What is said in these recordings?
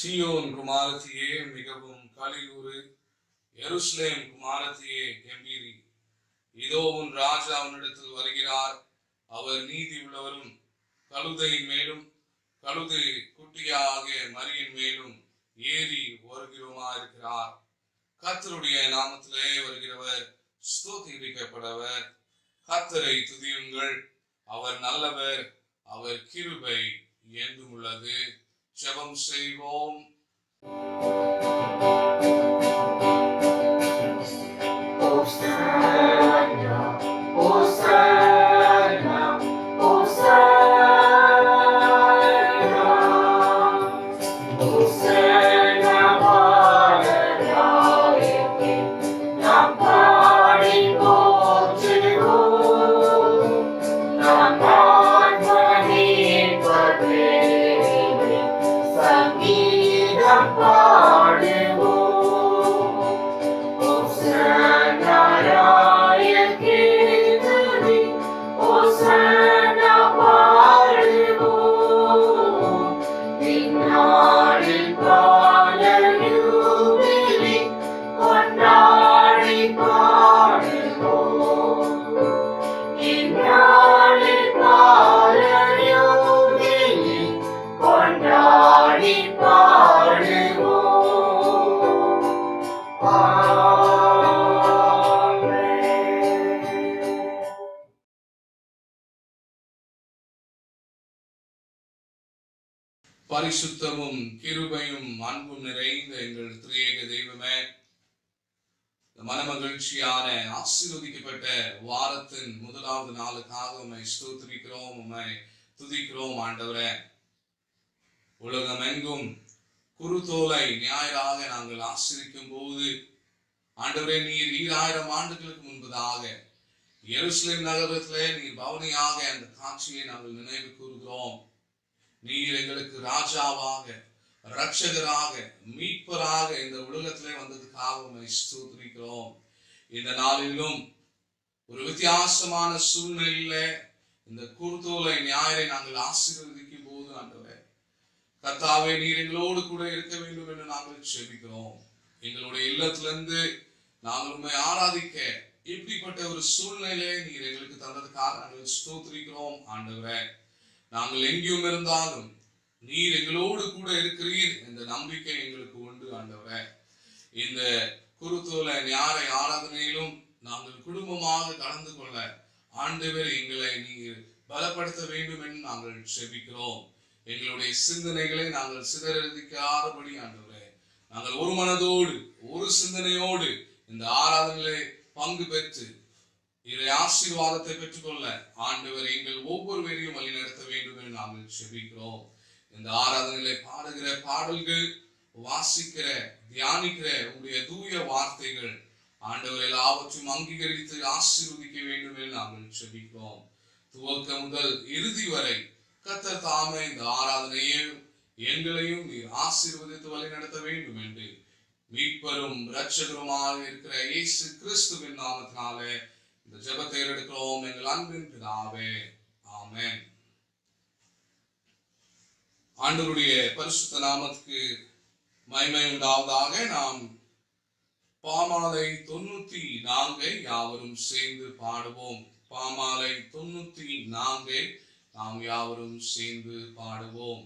சீயோன் குமாரத்தியே மிகவும் களிகூறு, எருசலேம் குமாரத்தியே கெம்பீரி. இதோ உன் ராஜா உன்னிடத்தில் வருகிறார். அவர் நீதி உள்ளவரும் கழுதையின் மேலும் கழுதை குட்டியாகிய மரியின் மேலும் ஏறி வருகிறோமா இருக்கிறார். கர்த்தருடைய நாமத்திலே வருகிறவர் ஸ்தோத்திரிக்கப்படவர். கர்த்தரை துதியுங்கள், அவர் நல்லவர், அவர் கிருபை என்றும் உள்ளது. ஜெபம் செய்வோம். பரிசுத்தமும் கிருபையும் அன்பும் நிறைந்த எங்கள் திரியேக தெய்வமே, மனமகிழ்ச்சியான ஆசீர்வதிக்கப்பட்ட வாரத்தின் முதலாவது நாளுக்காக உம்மை ஸ்தோத்திரிக்கிறோம், உம்மை துதிக்கிறோம். ஆண்டவரே, உலகம் எங்கும் குருத்தோலை ஞாயிறாக நாங்கள் ஆசிரிக்கும் போது ஆண்டவரே, நீர் 2000 ஆண்டுகளுக்கு முன்பதாக எருசலேம் நகரத்திலே நீர் பவனியாக அந்த காட்சியை நாங்கள் நினைவு கூறுகிறோம். நீர் எங்களுக்கு ராஜாவாக, ரட்சகராக, மீட்பராக இந்த உலகத்திலே வந்ததுக்காக உம்மை ஸ்தோத்திரிக்கிறோம். இந்த நாளிலும் ஒரு வித்தியாசமான சூழ்நிலையில இந்த குருத்தோலை ஞாயிறை நாங்கள் ஆசீர்வதிக்கும் போது ஆண்டவரே, கர்த்தாவே, நீர் எங்களோடு கூட இருக்க வேண்டும் என்று நாங்கள் ஜெபிக்கிறோம். எங்களுடைய இல்லத்திலிருந்து நாங்கள் உம்மை ஆராதிக்க இப்படிப்பட்ட ஒரு சூழ்நிலையை நீர் எங்களுக்கு தந்ததுக்காக நாங்கள் ஸ்தோத்திரிக்கிறோம். ஆண்டவரே, நாங்கள் எங்கேயும் இருந்தாலும் நீர் எங்களோடு கூட இருக்கிறீர் என்ற நம்பிக்கை எங்களுக்கு உண்டு. ஆண்டவரே, இந்த குருத்தோலை ஞாயிறை ஆராதனையிலும் நாங்கள் குடும்பமாக கலந்து கொள்ள ஆண்டவர் எங்களை நீர் பலப்படுத்த வேண்டும் என்று நாங்கள் ஜெபிக்கிறோம். எங்களுடைய சிந்தனைகளை நாங்கள் சிதறடிக்காதபடி ஆண்டவரே, நாங்கள் ஒரு மனதோடு ஒரு சிந்தனையோடு இந்த ஆராதனையிலே பங்கு பெற்று இறை ஆசீர்வாதத்தை பெற்றுக்கொள்ள ஆண்டவர் எங்கள் ஒவ்வொருவரையும் வழி நடத்த வேண்டும் என்று நாங்கள் ஜெபிக்கிறோம். இந்த ஆராதனையிலே பாடுகிற பாடல்கள், வாசிக்கிற, தியானிக்கிற உங்களுடைய தூய வார்த்தைகள் ஆண்டவர் எல்லாவற்றையும் அங்கீகரித்து ஆசீர்வதிக்க வேண்டும் என்று நாங்கள் ஜெபிக்கிறோம். துவக்க முதல் இறுதி வரை கர்த்தர் தாமே இந்த ஆராதனையும் எங்களையும் நீர் ஆசீர்வதித்து வழி நடத்த வேண்டும் என்று மீட்பரும் இரட்சகருமாக இருக்கிற இயேசு கிறிஸ்துவின் நாமத்தினாலே இந்த ஜெபத்தை எடுக்கிறோம் எங்கள் அன்பின் பிதாவே, ஆமென். ஆண்டவருடைய பரிசுத்த நாமத்துக்கு மகிமை உண்டாவதாக. நாம் பாமாலை 94 யாவரும் சேர்ந்து பாடுவோம். பாமாலை 94 நாம் யாவரும் சேர்ந்து பாடுவோம்.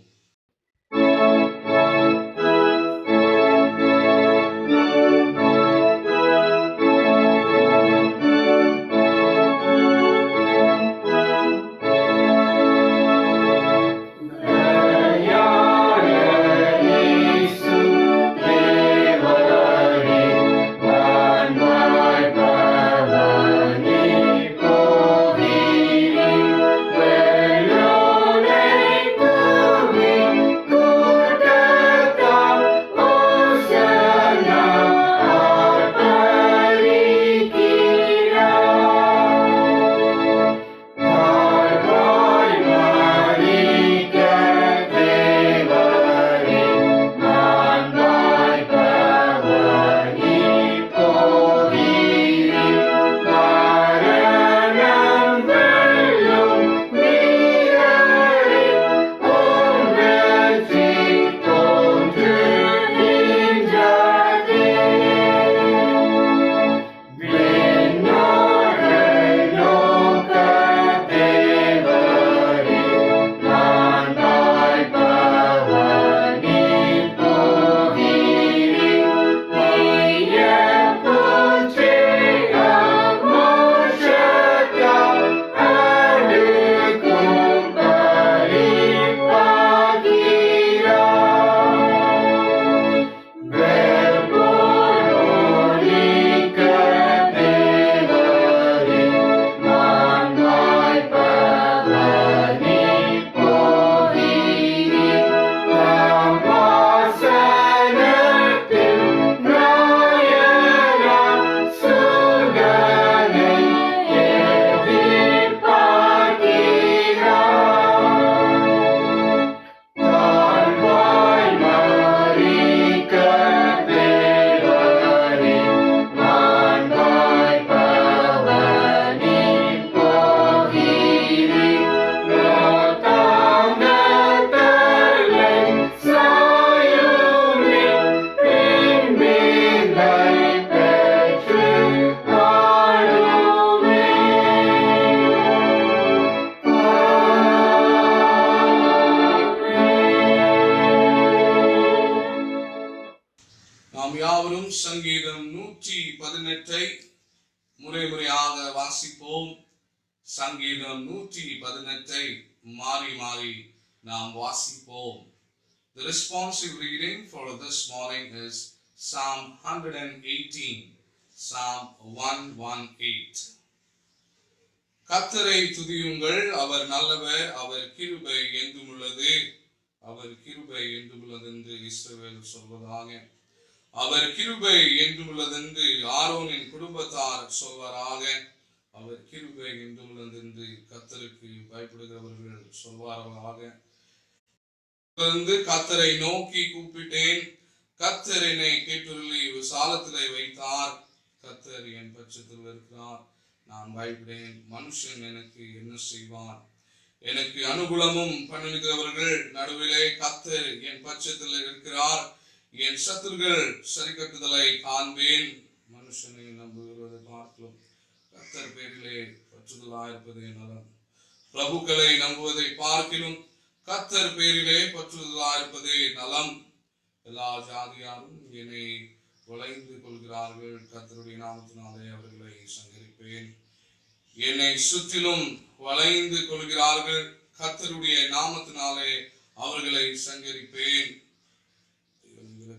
Good 118 முறையாக வாசிப்போம். சங்கீதம் 118 மாறி மாறி நாம் வாசிப்போம். The responsive reading for this morning is Psalm 118. Psalm 118. கர்த்தரை துதியுங்கள், அவர் நல்லவர், அவர் கிருபை என்றும் உள்ளது. அவர் கிருபை என்றும் உள்ளது என்று இஸ்ரவேல் சொல்வதாக. அவர் கிருபை என்றும் உள்ளது என்று ஆரோனின் குடும்பத்தார் சொல்வாராக. அவர் கிருபை என்றும் உள்ளது என்று கர்த்தருக்கு பயப்படுகிறவர்கள் சொல்வார்களாக. கர்த்தரை நோக்கி கூப்பிட்டேன், கர்த்தர் என்னை கேட்டுள்ளி விசாலத்திலே வைத்தார். கர்த்தர் என் பட்சத்தில் இருக்கிறார், நான் பயப்படேன். மனுஷன் எனக்கு என்ன செய்வான்? எனக்கு அனுகூலமும் பண்ணுகிறவர்கள் நடுவிலே கர்த்தர் என் பட்சத்தில் இருக்கிறார். என் சத்துருக்கள் சரி கட்டுதலை காண்பேன். மனுஷனை நம்புகிறதை பார்க்கலாம் கர்த்தர் பேரிலே பற்றுதலாயிருப்பதே நலம். பிரபுக்களை நம்புவதை பார்க்கிலும் கர்த்தர் பேரிலே பற்றுதலாயிருப்பதே நலம். எல்லா ஜாதியாரும் என்னை வளைந்து கொள்கிறார்கள், கர்த்தருடைய நாமத்தினாலே அவர்களை சங்கரிப்பேன். என்னை சுற்றிலும் வளைந்து கொள்கிறார்கள், கர்த்தருடைய நாமத்தினாலே அவர்களை சங்கரிப்பேன்.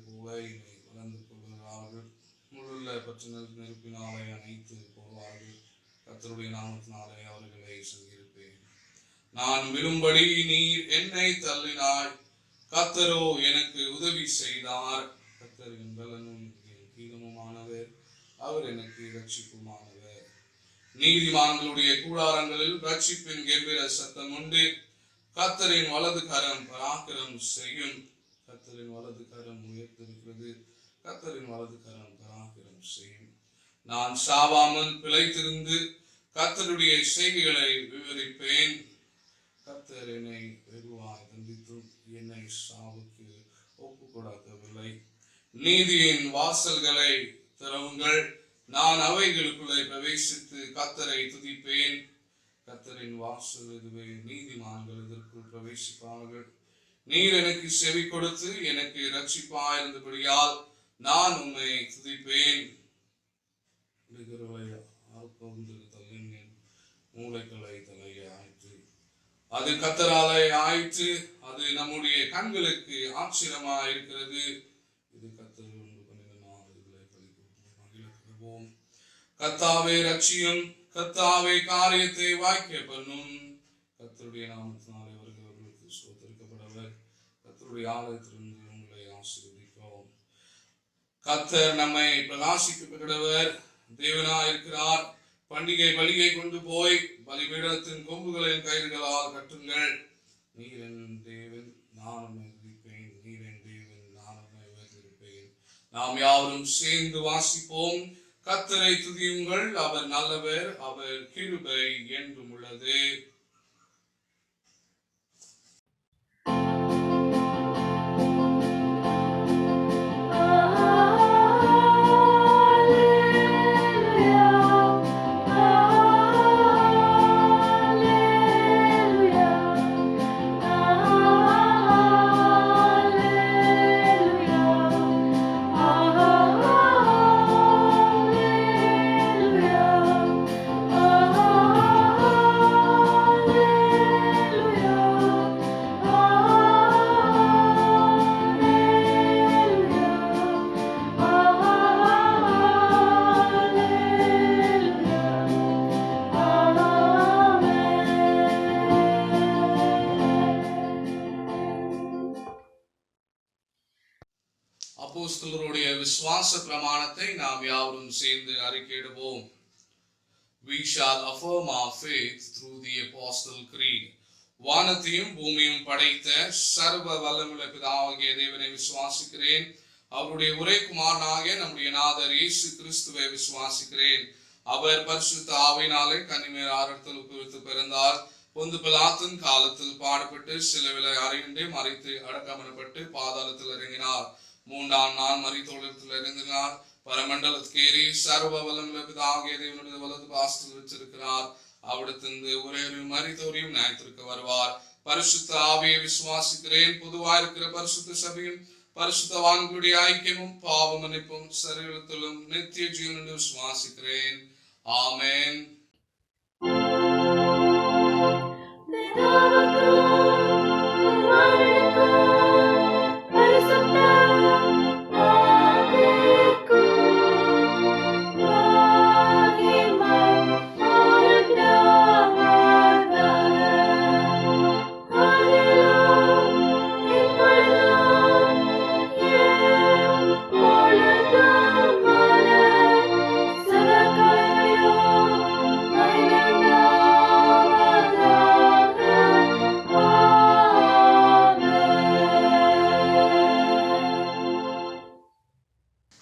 போல என்னை வளர்ந்து கொள்கிறார்கள், முள்ளுள்ள பற்று நெருப்பினாலே அணைத்து போவார்கள், கர்த்தருடைய நாமத்தினாலே அவர்களை சங்கரிப்பேன். நான் விழும்படி நீர் என்னை தள்ளினாய், கர்த்தரோ எனக்கு உதவி செய்தார். கர்த்தர் என் பலனும் என் கீதமுமானவர், அவர் எனக்கு இரட்சிப்புமானவர். நீதிமான்களுடைய கூடாரங்களில் ரட்சிப்பின் கெம்பீர சத்தம் உண்டு. கர்த்தரின் வலது கரம் பராக்கிரம் செய்யும். கர்த்தரின் வலது கரம் உயர்த்திருக்கிறது, கர்த்தரின் வலது கரம் பராக்கிரம் செய்யும். நான் சாவாமல் பிழைத்திருந்து கர்த்தருடைய செய்திகளை விவரிப்பேன். கர்த்தர் என்னை வெகுவாய் தண்டித்தும் என்னை சாவுக்கு ஒப்பு கொடுக்கவில்லை. நீதியின் வாசல்களை திறவுங்கள், நான் அவைகளுக்குள்ளே பிரவேசித்து கர்த்தரை துதிப்பேன். கர்த்தரின் வாசல் இதுவே, நீதிமான்கள் இதற்குள் பிரவேசிப்பார்கள். நீர் எனக்கு செவி கொடுத்து எனக்கு இரட்சிப்பாயிருந்தபடியால் நான் உம்மை துதிப்பேன். மூளைகளை தலையை ஆயிற்று, அது கர்த்தராலே ஆயிற்று. அது நம்முடைய கண்களுக்கு ஆச்சரியமா இருக்கிறது. இது கர்த்தர் கர்த்தாவே ரட்சியும், கர்த்தாவே காரியத்தை வாய்க்க பண்ணும். கர்த்தருடைய நாமத்தினாலே வருகிறவர்களுக்கு ஸ்தோத்திரிக்கப்படவர். கர்த்தருடைய ஆலயத்திலிருந்து உங்களை ஆசீர்வதிக்கிறோம். கர்த்தர் நம்மை பிரகாசிக்கப்படவர் தேவனா இருக்கிறார். பண்டிகை பலியை கொண்டு போய் பலிபீடத்தின் கொம்புகளின் கயிறுகளால் கட்டுங்கள். நீர் என் தேவன், நான் உம்மை துதிப்பேன். நீர் என் தேவன், நான் உம்மை உயர்த்திருப்பேன். நாம் யாவரும் சேர்ந்து வாசிப்போம். கர்த்தரை துதியுங்கள், அவர் நல்லவர், அவர் கிருபை என்றும் உள்ளது. அப்போஸ்தலருடைய விசுவாச பிரமாணத்தை நாம் யாவரும் சேர்ந்து அறிக்கையிடுவோம். We shall affirm our faith through the Apostle Creed. வானத்தையும் பூமியும் படைத்த சர்வ வல்லமுள்ள பிதாவாகிய தேவனை விசுவாசிக்கிறேன். அவருடைய ஒரே குமாரனாகிய நம்முடைய நாதர் இயேசு கிறிஸ்துவை விசுவாசிக்கிறேன். அவர் பரிசுத்த ஆவியினாலே கன்னிமரியாளிடத்தில் உட்பிரித்து பிறந்தார். பொந்து பிலாத்தின் காலத்தில் பாடுபட்டு சிலுவையிலே அறையுண்டு மரித்து அடக்கமனப்பட்டு பாதாளத்தில் இறங்கினார். 3ஆம் நாள் மரித்தோரிடத்தில் இறங்கினார். பரமண்டலத்துக்கு ஏறி சர்வ வல்லமுள்ள பிதாவாகிய தேவனுடைய வலது பாசத்தில் வச்சிருக்கிறார். அவிடத்திலிருந்து ஒரே மரித்தோரையும் நியாயத்திற்கு வருவார். பரிசுத்த ஆவியை விசுவாசிக்கிறேன். பொதுவாக இருக்கிற பரிசுத்த சபையும் பரிசுத்தவான்களுடைய ஐக்கியமும் பாவ மன்னிப்பும் சரீரத்திலும் நித்திய ஜீவனும் விசுவாசிக்கிறேன். ஆமென்.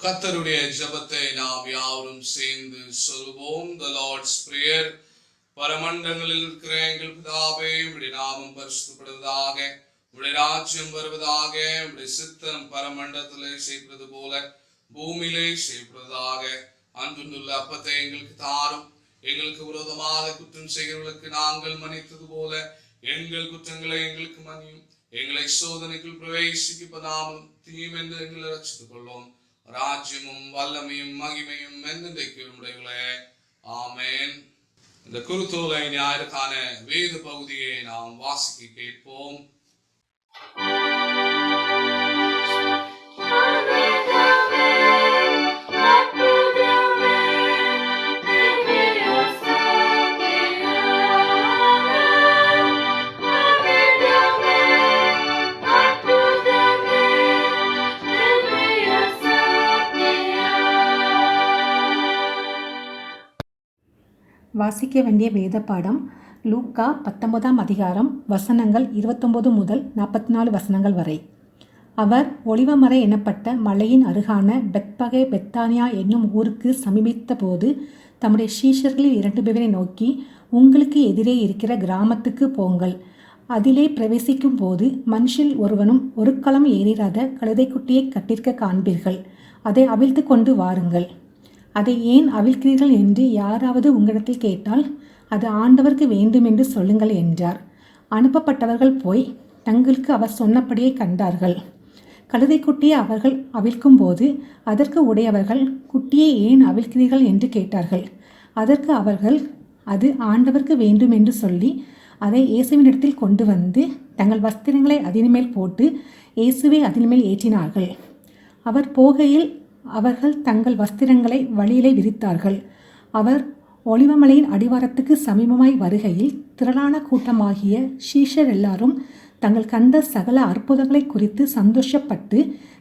கர்த்தருடைய ஜெபத்தை நாம் யாவரும் சேர்ந்து சொல்வோம். The Lord's Prayer. பரமண்டங்களில் இருக்கிற எங்கள் பிதாவே, உம்முடைய நாமம் பரிசுத்தப்படுவதாக, உம்முடைய ராஜ்யம் வருவதாக, உம்முடைய சித்தம் பரமண்டலத்திலே செய்வது போல பூமியிலே செய்வதாக. அன்புள்ள அப்பத்தை எங்களுக்கு தாரும். எங்களுக்கு விரோதமாக குற்றம் செய்கிறவர்களுக்கு நாங்கள் மன்னித்தது போல எங்கள் குற்றங்களை எங்களுக்கு மன்னியும். எங்களை சோதனைக்குள் பிரவேசிக்கப்படாமல் தீமென்று எங்களை ரட்சித்துக் கொள்ளும். ராஜ்யமும் வல்லமையும் மகிமையும் என்னென்றைக்கு உடையவளே. ஆமென். இந்த குருத்தோலை ஞாயிற்கான வேத பகுதியை நாம் வாசிக்க கேட்போம். வாசிக்க வேண்டிய வேத பாடம் லூக்கா 19ஆம் அதிகாரம் வசனங்கள் 29 முதல் 44 வசனங்கள் வரை. அவர் ஒலிவமலை எனப்பட்ட மலையின் அருகான பெத்பகே பெத்தானியா என்னும் ஊருக்கு சமீபித்த போது தம்முடைய சீஷர்களில் 2 பேரை நோக்கி, உங்களுக்கு எதிரே இருக்கிற கிராமத்துக்கு போங்கள். அதிலே பிரவேசிக்கும் போது மனுஷில் ஒருவனும் ஒரு களம் ஏறிராத கழுதைக்குட்டியை கட்டிருக்க காண்பீர்கள். அதை அவிழ்த்து கொண்டு வாருங்கள். அதை ஏன் அவிழ்க்கிறீர்கள் என்று யாராவது உங்களிடத்தில் கேட்டால் அது ஆண்டவருக்கு வேண்டுமென்று சொல்லுங்கள் என்றார். அனுப்பப்பட்டவர்கள் போய் தங்களுக்கு அவர் சொன்னபடியே கண்டார்கள். கழுதைக்குட்டியை அவர்கள் அவிழ்க்கும் போது அதற்கு உடையவர்கள், குட்டியை ஏன் அவிழ்க்கிறீர்கள் என்று கேட்டார்கள். அதற்கு அவர்கள் அது ஆண்டவருக்கு வேண்டுமென்று சொல்லி அதை இயேசுவினிடத்தில் கொண்டு வந்து தங்கள் வஸ்திரங்களை அதன்மேல் போட்டு இயேசுவை அதன்மேல் ஏற்றினார்கள். அவர் போகையில் அவர்கள் தங்கள் வஸ்திரங்களை வழியிலே விரித்தார்கள். அவர் ஒலிவமலையின் அடிவாரத்துக்கு சமீபமாய் வருகையில் திரளான கூட்டமாகிய சீஷர் எல்லாரும் தங்கள் கண்ட சகல அற்புதங்களை குறித்து சந்தோஷப்பட்டு,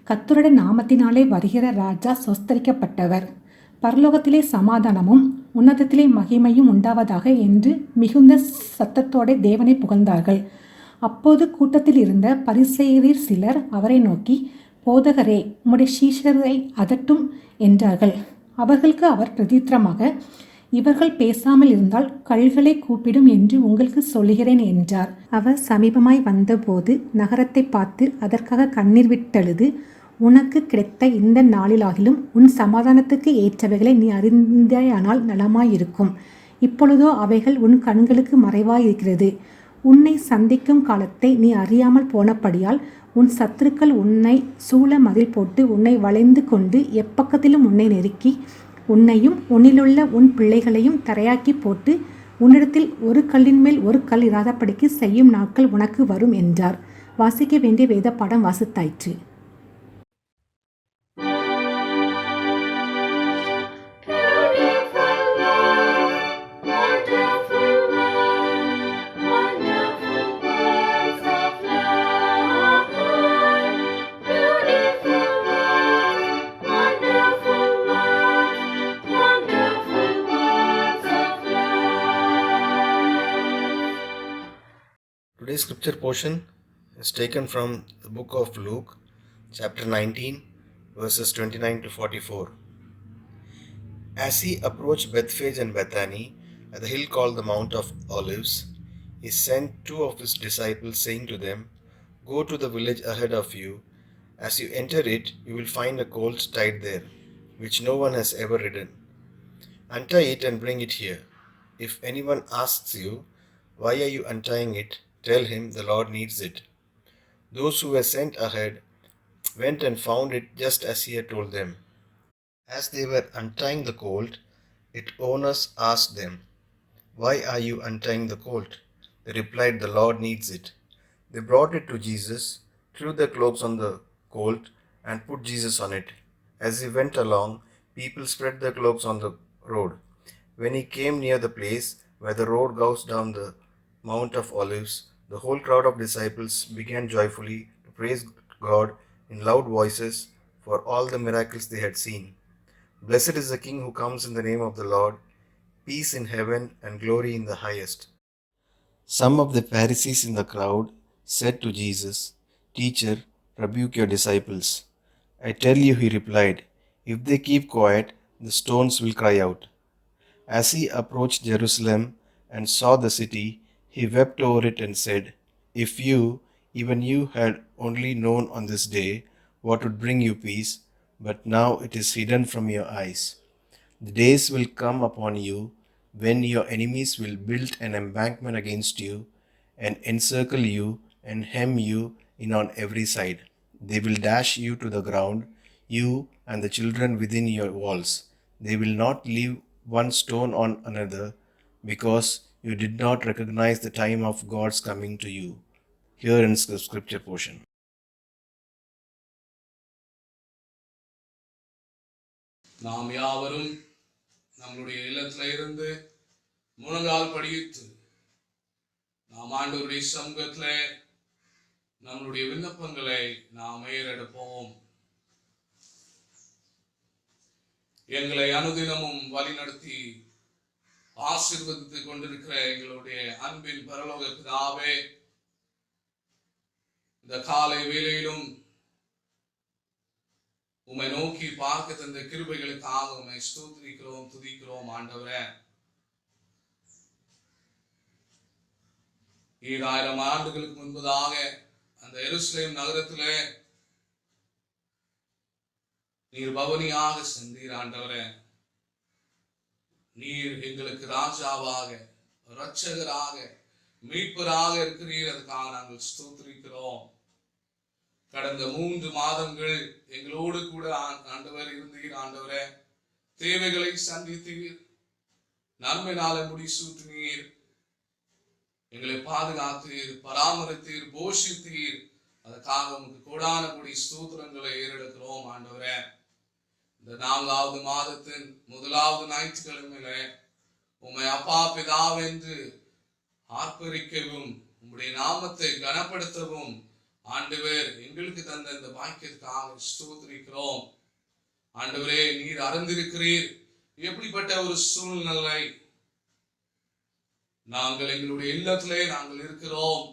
கர்த்தருடைய நாமத்தினாலே வருகிற ராஜா சொஸ்தரிக்கப்பட்டவர், பரலோகத்திலே சமாதானமும் உன்னதத்திலே மகிமையும் உண்டாவதாக என்று மிகுந்த சத்தத்தோടെ தேவனை புகழ்ந்தார்கள். அப்போது கூட்டத்தில் இருந்த பரிசேயரில் சிலர் அவரை நோக்கி, போதகரே, உம்முடைய சீஷரை அதட்டும் என்றார்கள். அவர்களுக்கு அவர் பிரதித்திரமாக, இவர்கள் பேசாமல் இருந்தால் கல்களை கூப்பிடும் என்று உங்களுக்கு சொல்லுகிறேன் என்றார். அவர் சமீபமாய் வந்தபோது நகரத்தை பார்த்து அதற்காக கண்ணீர் விட்டழுது, உனக்கு கிடைத்த இந்த நாளிலாகிலும் உன் சமாதானத்துக்கு ஏற்றவைகளை நீ அறிந்தாயானால் நலமாயிருக்கும். இப்பொழுதோ அவைகள் உன் கண்களுக்கு மறைவாயிருக்கிறது. உன்னை சந்திக்கும் காலத்தை நீ அறியாமல் போனபடியால் உன் சத்துருக்கள் உன்னை சூழ மதில் போட்டு உன்னை வளைந்து கொண்டு எப்பக்கத்திலும் உன்னை நெருக்கி உன்னையும் உன்னிலுள்ள உன் பிள்ளைகளையும் தரையாக்கி போட்டு உன்னிடத்தில் ஒரு கல்லின் மேல் ஒரு கல் இராதபடிக்கு செய்யும் நாட்கள் உனக்கு வரும் என்றார். வாசிக்க வேண்டிய வேத பாடம் வாசித்தாயிற்று. Today's scripture portion is taken from the book of Luke, chapter 19, verses 29 to 44. As he approached Bethphage and Bethany, at the hill called the Mount of Olives, he sent 2 of his disciples, saying to them, "Go to the village ahead of you. As you enter it, you will find a colt tied there, which no one has ever ridden. Untie it and bring it here. If anyone asks you, 'Why are you untying it?' tell him the Lord needs it." Those who were sent ahead went and found it just as he had told them. As they were untying the colt, its owners asked them, "Why are you untying the colt?" They replied, "The Lord needs it." They brought it to Jesus, threw their cloaks on the colt, and put Jesus on it. As he went along, people spread their cloaks on the road. When he came near the place where the road goes down the Mount of Olives, the whole crowd of disciples began joyfully to praise God in loud voices for all the miracles they had seen. "Blessed is the King who comes in the name of the Lord, peace in heaven and glory in the highest." Some of the Pharisees in the crowd said to Jesus, "Teacher, rebuke your disciples." "I tell you," he replied, "if they keep quiet, the stones will cry out." As he approached Jerusalem and saw the city, he wept over it and said, "If you, even you, had only known on this day what would bring you peace, but now it is hidden from your eyes. The days will come upon you when your enemies will build an embankment against you and encircle you and hem you in on every side. They will dash you to the ground, you and the children within your walls. They will not leave one stone on another, because you did not recognize the time of God's coming to you." Here ends the scripture portion. நாம் யாவரும் நம்முடைய இல்லத்துல இருந்து முழங்கால் படியிட்டு நாம் ஆண்டவருடைய சமூகத்துல நம்முடைய விண்ணப்பங்களை நாம் ஏறெடுப்போம். எங்களை அனுதினமும் வழிநடத்தி ஆசீர்வதித்துக் கொண்டிருக்கிற எங்களுடைய அன்பின் பரலோக பிதாவே, இந்த காலை வேளையிலும் உம்மை நோக்கி பார்க்க தந்த கிருபைகளுக்காக உம்மை ஸ்தோத்திரிக்கிறோம், துதிக்கிறோம் ஆண்டவரே. 7000 ஆண்டுகளுக்கு முன்பதாக அந்த எருசலேம் நகரத்திலே நீர் பவனியாக சென்றீர் ஆண்டவரே. நீர் எங்களுக்கு ராஜாவாக, இரட்சகராக, மீட்பராக இருக்கிறீர். அதுக்காக நாங்கள் ஸ்தோத்திரிக்கிறோம். கடந்த 3 மாதங்கள் எங்களோடு கூட ஆண்டவர் இருந்தீர் ஆண்டவரே. தேவைகளை சந்தித்தீர், நன்மைனால முடிசூட்டினீர், எங்களை பாதுகாத்தீர், பராமரித்தீர், போஷித்தீர். அதுக்காக உங்களுக்கு கோடான கோடி ஸ்தோத்திரங்களை ஏறெடுக்கிறோம் ஆண்டவரே. இந்த 4வது மாதத்தின் 1வது ஞாயிற்றுக்கிழமையில உம்மை அப்பா பிதாவென்று ஆர்ப்பரிக்கவும் உம்முடைய நாமத்தை கனப்படுத்தவும் ஆண்டவர் எங்களுக்கு தந்த இந்த பாக்கியத்துக்காக ஸ்தோத்திரிக்கிறோம் ஆண்டவரே. நீர் அறிந்திருக்கிறீர் எப்படிப்பட்ட ஒரு சூழ்நிலை நாங்கள் எங்களுடைய இல்லத்திலே நாங்கள் இருக்கிறோம்.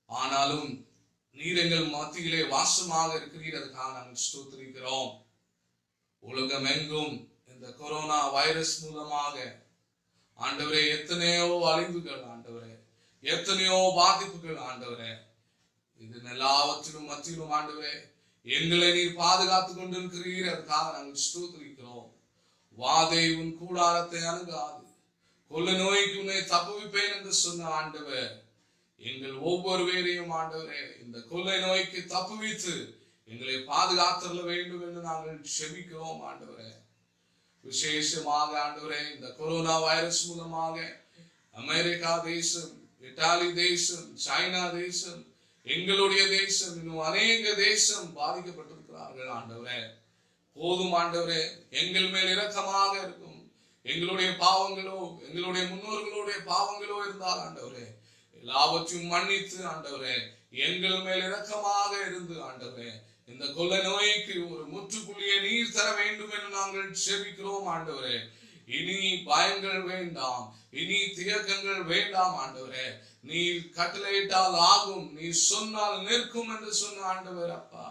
ஆனாலும் நீர் எங்கள் மத்தியிலே வாசமாக இருக்கிறீர். அதுக்காக நாங்கள் ஸ்தோத்திரிக்கிறோம். உலகம் எங்கும் இந்த கொரோனா வைரஸ் மூலமாக ஆண்டவரே எத்தனையோ அழிவுகள் ஆண்டவரே, எத்தனையோ பாதிப்புகள் ஆண்டவரே. இது எல்லாவற்றிலும் மத்தியிலும் ஆண்டவரே எங்களை நீர் பாதுகாத்துக் கொண்டிருக்கிறீர். அதுக்காக நாங்கள் ஸ்தோத்திரிக்கிறோம். வாதை உன் கூடாரத்தை அணுகாது, கொள்ள நோய்க்கு உன்னை தப்புவிப்பேன் என்று சொன்ன ஆண்டவர் எங்கள் ஒவ்வொருவரையும் ஆண்டவரே இந்த கொள்ளை நோய்க்கு தப்புவித்து எங்களை பாதுகாத்தள்ள வேண்டும் என்று நாங்கள் செபிக்கிறோம் ஆண்டவரே. விசேஷமாக ஆண்டவரே இந்த கொரோனா வைரஸ் மூலமாக அமெரிக்கா தேசம், இத்தாலி தேசம், சைனா தேசம், எங்களுடைய தேசம், இன்னும் அநேக தேசம் பாதிக்கப்பட்டிருக்கிறார்கள் ஆண்டவரே. போதும் ஆண்டவரே, எங்கள் மேல் இரக்கமாக இருக்கும். எங்களுடைய பாவங்களோ எங்களுடைய முன்னோர்களுடைய பாவங்களோ இருந்தால் ஆண்டவரே எல்லாவற்றையும் மன்னித்து ஆண்டவரே எங்கள் மேல் இரக்கமாக இருந்து ஆண்டவரே இந்த கொள்ளை நோய்க்கு ஒரு முற்றுப்புள்ளியை நீர் தர வேண்டும் என்று நாங்கள் செபிக்கிறோம் ஆண்டவரே. இனி பயங்கள் வேண்டாம், இனி தியக்கங்கள் வேண்டாம் ஆண்டவரே. நீர் கட்டளையிட்டால் ஆகும், நீ சொன்னால் நிற்கும் என்று சொன்ன ஆண்டவர் அப்பா,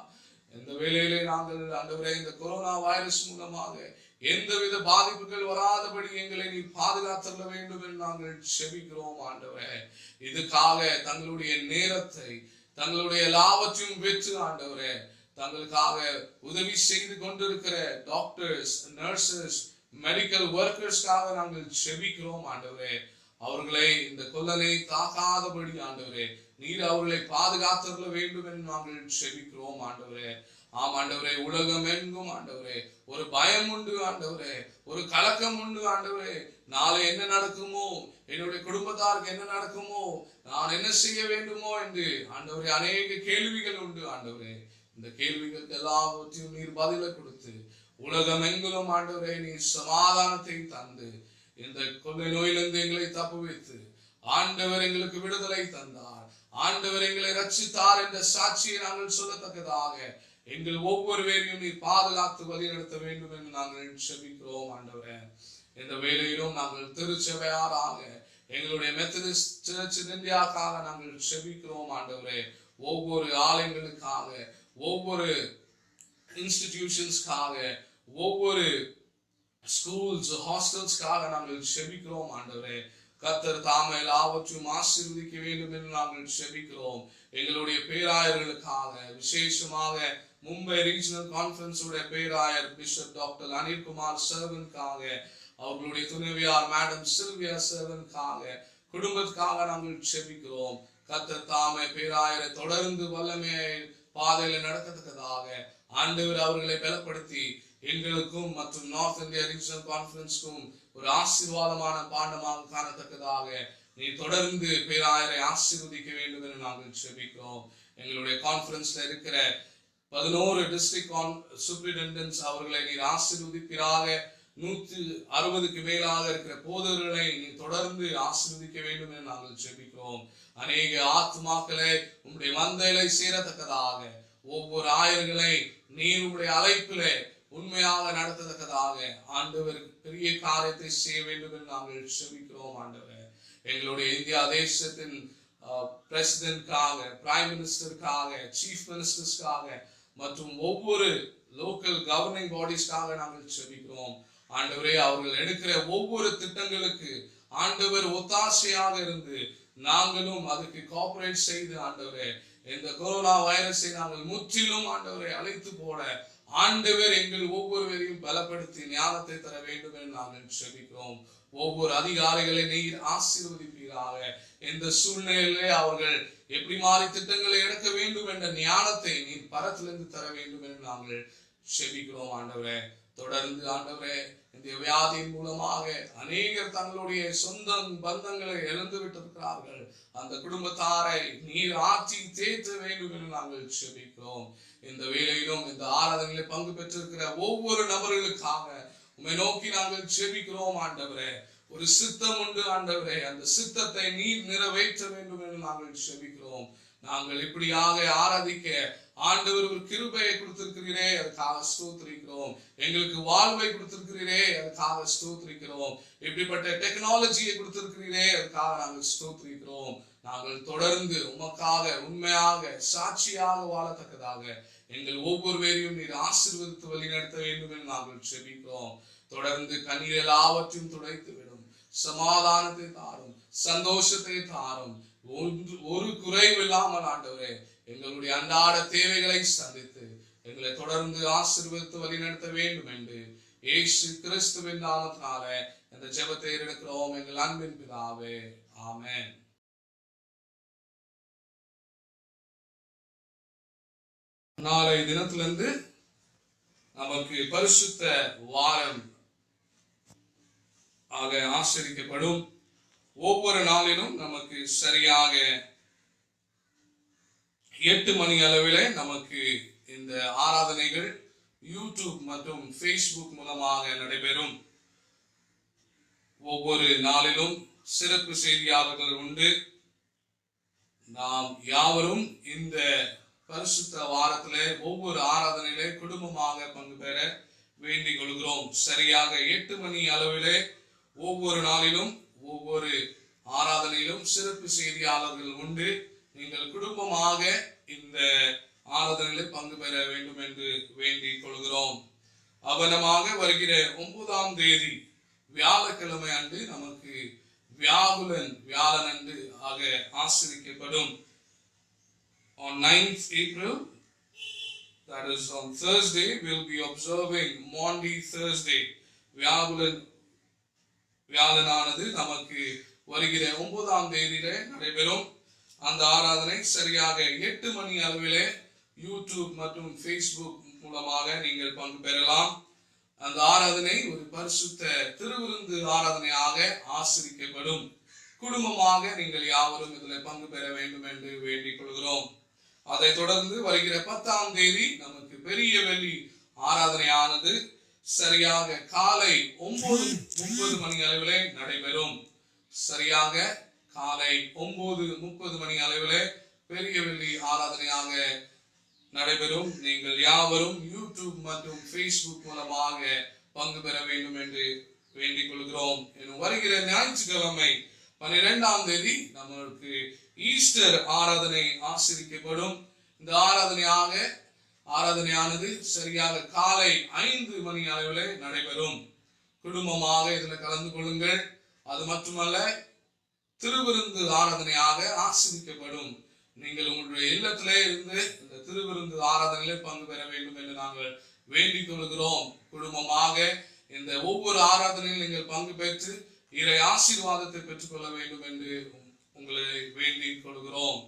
இந்த வேளையிலே நாங்கள் ஆண்டவரே இந்த கொரோனா வைரஸ் மூலமாக எந்தவித பாதிப்புகள் வராதபடி எங்களை நீ பாதுகாத்தள்ள வேண்டும் என்று நாங்கள் செபிக்கிறோம் ஆண்டவரே. இதுக்காக தங்களுடைய நேரத்தை தங்களுடைய எல்லாவற்றையும் வெற்று ஆண்டவரே தங்களுக்காக உதவி செய்து கொண்டிருக்கிற டாக்டர்ஸ், நர்சஸ், மெடிக்கல் ஒர்க்கர்ஸ்க்காக நாங்கள் செபிக்கிறோம் ஆண்டவரே. அவர்களை இந்த கொள்ளனை தாக்காதபடி ஆண்டவரே நீர் அவர்களை பாதுகாத்தருள வேண்டும் என்று நாங்கள் செபிக்கிறோம் ஆண்டவரே. ஆம் ஆண்டவரே, உலகம் எங்கும் ஆண்டவரே ஒரு பயம் உண்டு ஆண்டவரே, ஒரு கலக்கம் உண்டு ஆண்டவரே. நாளை என்ன நடக்குமோ, என்னுடைய குடும்பத்தாருக்கு என்ன நடக்குமோ, நான் என்ன செய்ய வேண்டுமோ என்று ஆண்டவரே அநேக கேள்விகள் உண்டு ஆண்டவரே. இந்த கேள்விகளுக்கு எல்லாவற்றையும் நீர் பதிலை கொடுத்து உலகம் எங்கிலும் ஆண்டவரே நீர் சமாதானத்தை தந்து இந்த கொள்ளை நோயிலிருந்து எங்களை தப்புவித்து ஆண்டவர் எங்களுக்கு விடுதலை தந்தார், ஆண்டவர் எங்களை ரட்சித்தார் என்ற சாட்சியை நாங்கள் சொல்லத்தக்கதாக எங்கள் ஒவ்வொருவரையும் நீர் பாதுகாத்து வழிநடத்த வேண்டும் என்று நாங்கள் செபிக்கிறோம் ஆண்டவரே. இந்த வேளையிலும் நாங்கள் திருச்சபையாராக எங்களுடைய மெத்தடிஸ்ட் சர்ச் இந்தியாவுக்காக நாங்கள் செபிக்கிறோம் ஆண்டவரே. ஒவ்வொரு ஆலயங்களுக்காக, ஒவ்வொரு இன்ஸ்டிடியூஷன்ஸ்க்காக, ஒவ்வொரு ஸ்கூல்ஸ் ஹாஸ்டல்ஸ்க்காக நாங்கள் செபிக்கிறோம் ஆண்டவரே. கர்த்தர் தாமே எல்லாவற்றையும் ஆசீர்வதிக்க வேண்டும் என்று நாங்கள் செபிக்கிறோம். எங்களுடைய பேராயர்களுக்காக, விசேஷமாக மும்பை ரீஜனல் கான்ஃபரன்ஸுடைய பேராயர் பிஷப் டாக்டர் அனில் குமார் சர்வனுக்காக, அவர்களுடைய துணைவியார் மேடம் சில்வியா சர்வனுக்காக, குடும்பத்துக்காக நாங்கள் செபிக்கிறோம். கர்த்தர் தாமே பேராயரை தொடர்ந்து வல்லமையை பாதையில நடக்கத்தக்கதாக ஆண்டவர் அவர்களை பலப்படுத்தி எங்களுக்கும் மற்றும் நார்த் இந்தியா ரீஜனல் கான்ஃபரன்ஸ்க்கும் ஒரு ஆசீர்வாதமான பாண்டமாக காணத்தக்கதாக நீ தொடர்ந்து பேராயரை ஆசீர்வதிக்க வேண்டும் என்று நாங்கள் செபிக்கிறோம். எங்களுடைய கான்ஃபரன்ஸ்ல இருக்கிற 11 டிஸ்ட்ரிக்ட் சூப்பரிண்டெண்டன்ஸ் அவர்களை நீர் ஆசீர்வதிப்பீராக. 160க்கு மேலாக இருக்கிற போதகர்களை நீ தொடர்ந்து ஆசீர்வதிக்க வேண்டும் என்று நாங்கள் செபிக்கிறோம். அநேக ஆத்மாக்களை உங்களுடைய மந்தையிலை சேரத்தக்கதாக, ஒவ்வொரு ஆயர்களை நீர் உங்களுடைய அழைப்பிலே உண்மையாக நடத்தத்தக்கதாக ஆண்டவர் பெரிய காரியத்தை செய்ய வேண்டும் என்று நாங்கள் செபிக்கிறோம் ஆண்டவர். எங்களுடைய இந்தியா தேசத்தின் பிரசிடென்ட்காக, பிரைம் மினிஸ்டருக்காக, சீஃப் மினிஸ்டர்ஸ்க்காக மற்றும் ஒவ்வொரு லோக்கல் கவர்னிங் பாடிஸ்க்காக நாங்கள் செபிக்கிறோம் ஆண்டவரே. அவர்கள் எடுக்கிற ஒவ்வொரு திட்டங்களுக்கு ஆண்டவர் ஒத்தாசையாக இருந்து நாங்களும் அதுக்கு கோஆபரேட் செய்து ஆண்டவரே இந்த கொரோனா வைரஸை நாங்கள் முற்றிலும் ஆண்டவரை அழைத்து போட ஆண்டவர் எங்கள் ஒவ்வொருவரையும் பலப்படுத்தி ஞானத்தை தர வேண்டும் என்று நாங்கள் செபிக்கிறோம். ஒவ்வொரு அதிகாரிகளை நீர் ஆசீர்வதிப்பீராக. இந்த சூழ்நிலையிலே அவர்கள் எப்படி மாறி திட்டங்களை எடுக்க வேண்டும் என்ற ஞானத்தை நீர் பரத்திலிருந்து தர வேண்டும் என்று நாங்கள் செபிக்கிறோம் ஆண்டவரே. தொடர்ந்து ஆண்டவரே, இந்த வியாதியின் மூலமாக அநேகர் தங்களுடைய சொந்த பந்தங்களை இழந்து விட்டிருக்கிறார்கள். அந்த குடும்பத்தாரை நீர் ஆட்சி தேற்ற வேண்டும் என்று நாங்கள் செபிக்கிறோம். இந்த வேளையிலும் இந்த ஆராதனையில் பங்கு பெற்றிருக்கிற ஒவ்வொரு நபர்களுக்காக உம்மை நோக்கி நாங்கள் செபிக்கிறோம் ஆண்டவரே. ஒரு சித்தம் உண்டு ஆண்டவரே, அந்த சித்தத்தை நீர் நிறைவேற்ற வேண்டும் என்று நாங்கள் செபிக்கிறோம். நாங்கள் இப்படியாக ஆராதிக்க ஆண்டவர் ஒரு கிருபையை கொடுத்திருக்கிறீரே, அதுக்காக ஸ்தோத்திரிக்கிறோம். எங்களுக்கு வாழ்வை கொடுத்திருக்கிறீரே, அதுக்காக ஸ்தோத்திரிக்கிறோம். இப்படிப்பட்ட டெக்னாலஜியை கொடுத்திருக்கிறீரே, அதுக்காக நாங்கள் ஸ்தோத்திரிக்கிறோம். நாங்கள் தொடர்ந்து உமக்காக உண்மையாக சாட்சியாக வாழத்தக்கதாக எங்கள் ஒவ்வொருவரையும் நீர் ஆசீர்வதித்து வழிநடத்த வேண்டும் என்று நாங்கள் செபிக்கிறோம். தொடர்ந்து கண்ணீர் எல்லாவற்றையும் துடைத்து விடும், சமாதானத்தை தாரும், சந்தோஷத்தை தாரும். ஒரு குறைவு இல்லாமல் ஆண்டவரே எங்களுடைய அன்றாட தேவைகளை சந்தித்து எங்களை தொடர்ந்து ஆசீர்வதித்து வழிநடத்த வேண்டும் என்று இயேசு கிறிஸ்துவின் நாமத்தினால இந்த ஜெபத்தை எடுக்கிறோம் எங்கள் அன்பின் பிதாவே, ஆமென். நாளை தினத்திலிருந்து நமக்கு பரிசுத்த வாரம் ஆக ஆசிரிக்கப்படும். ஒவ்வொரு நாளிலும் நமக்கு சரியாக 8 மணி அளவிலே நமக்கு இந்த ஆராதனைகள் யூடியூப் மற்றும் ஃபேஸ்புக் மூலமாக நடைபெறும். ஒவ்வொரு நாளிலும் சிறப்பு செய்தியாளர்கள் உண்டு. நாம் யாவரும் இந்த பரிசுத்த வாரத்திலே ஒவ்வொரு ஆராதனையிலே குடும்பமாக பங்கு பெற வேண்டிக் கொள்கிறோம். சரியாக 8 மணி அளவிலே ஒவ்வொரு நாளிலும் ஒவ்வொரு ஆராதனையிலும் சிறப்பு செய்தியாளர்கள் உண்டு. நீங்கள் குடும்பமாக இந்த ஆராதனையிலே பங்கு பெற வேண்டும் என்று வேண்டிக் கொள்கிறோம். அவனமாக வருகிற 9ஆம் தேதி வியாழக்கிழமை அன்று நமக்கு வியாழன் அன்று ஆக ஆசிரிக்கப்படும். On 9th April, that is on Thursday, we will be observing Maundy Thursday. வியாழனானது நமக்கு வருகிற 9ஆம் தேதியிலே நடைபெறும். அந்த ஆராதனை சரியாக 8 மணி அளவிலே யூடியூப் மற்றும் ஃபேஸ்புக் மூலமாக நீங்கள் பங்கு பெறலாம். அந்த ஆராதனை ஒரு பரிசுத்த திருவிருந்து ஆராதனையாக ஆசிரிக்கப்படும். குடும்பமாக நீங்கள் யாவரும் இதில் பங்கு பெற வேண்டும் என்று வேண்டிக் கொள்கிறோம். அதை தொடர்ந்து வருகிற 10ஆம் தேதி நமக்கு பெரிய வெள்ளி ஆராதனையானது சரியாக காலை 9:30 மணி அளவிலே நடைபெறும். சரியாக காலை 9:30 மணி அளவிலே பெரிய வெள்ளி ஆராதனையாக நடைபெறும். நீங்கள் யாவரும் யூடியூப் மற்றும் ஃபேஸ்புக் மூலமாக பங்கு பெற வேண்டும் என்று வேண்டிக் கொள்கிறோம். வருகிற ஞாயிற்றுக்கிழமை 12ஆம் தேதி நமக்கு ஈஸ்டர் ஆராதனை ஆசிரிக்கப்படும். இந்த ஆராதனையானது சரியாக காலை 5 மணி அளவிலே நடைபெறும். குடும்பமாக இதில் கலந்து கொள்ளுங்கள். அது மட்டுமல்ல, திருவிருந்து ஆராதனையாக ஆசிரிக்கப்படும். நீங்கள் உங்களுடைய இல்லத்திலே இருந்து இந்த திருவிருந்து ஆராதனையிலே பங்கு பெற வேண்டும் என்று நாங்கள் வேண்டிக் கொள்கிறோம். குடும்பமாக இந்த ஒவ்வொரு ஆராதனையில் நீங்கள் பங்கு பெற்று இறை ஆசீர்வாதத்தை பெற்றுக்கொள்ள வேண்டும் என்று உங்களை வேண்டிக் கொள்கிறோம்.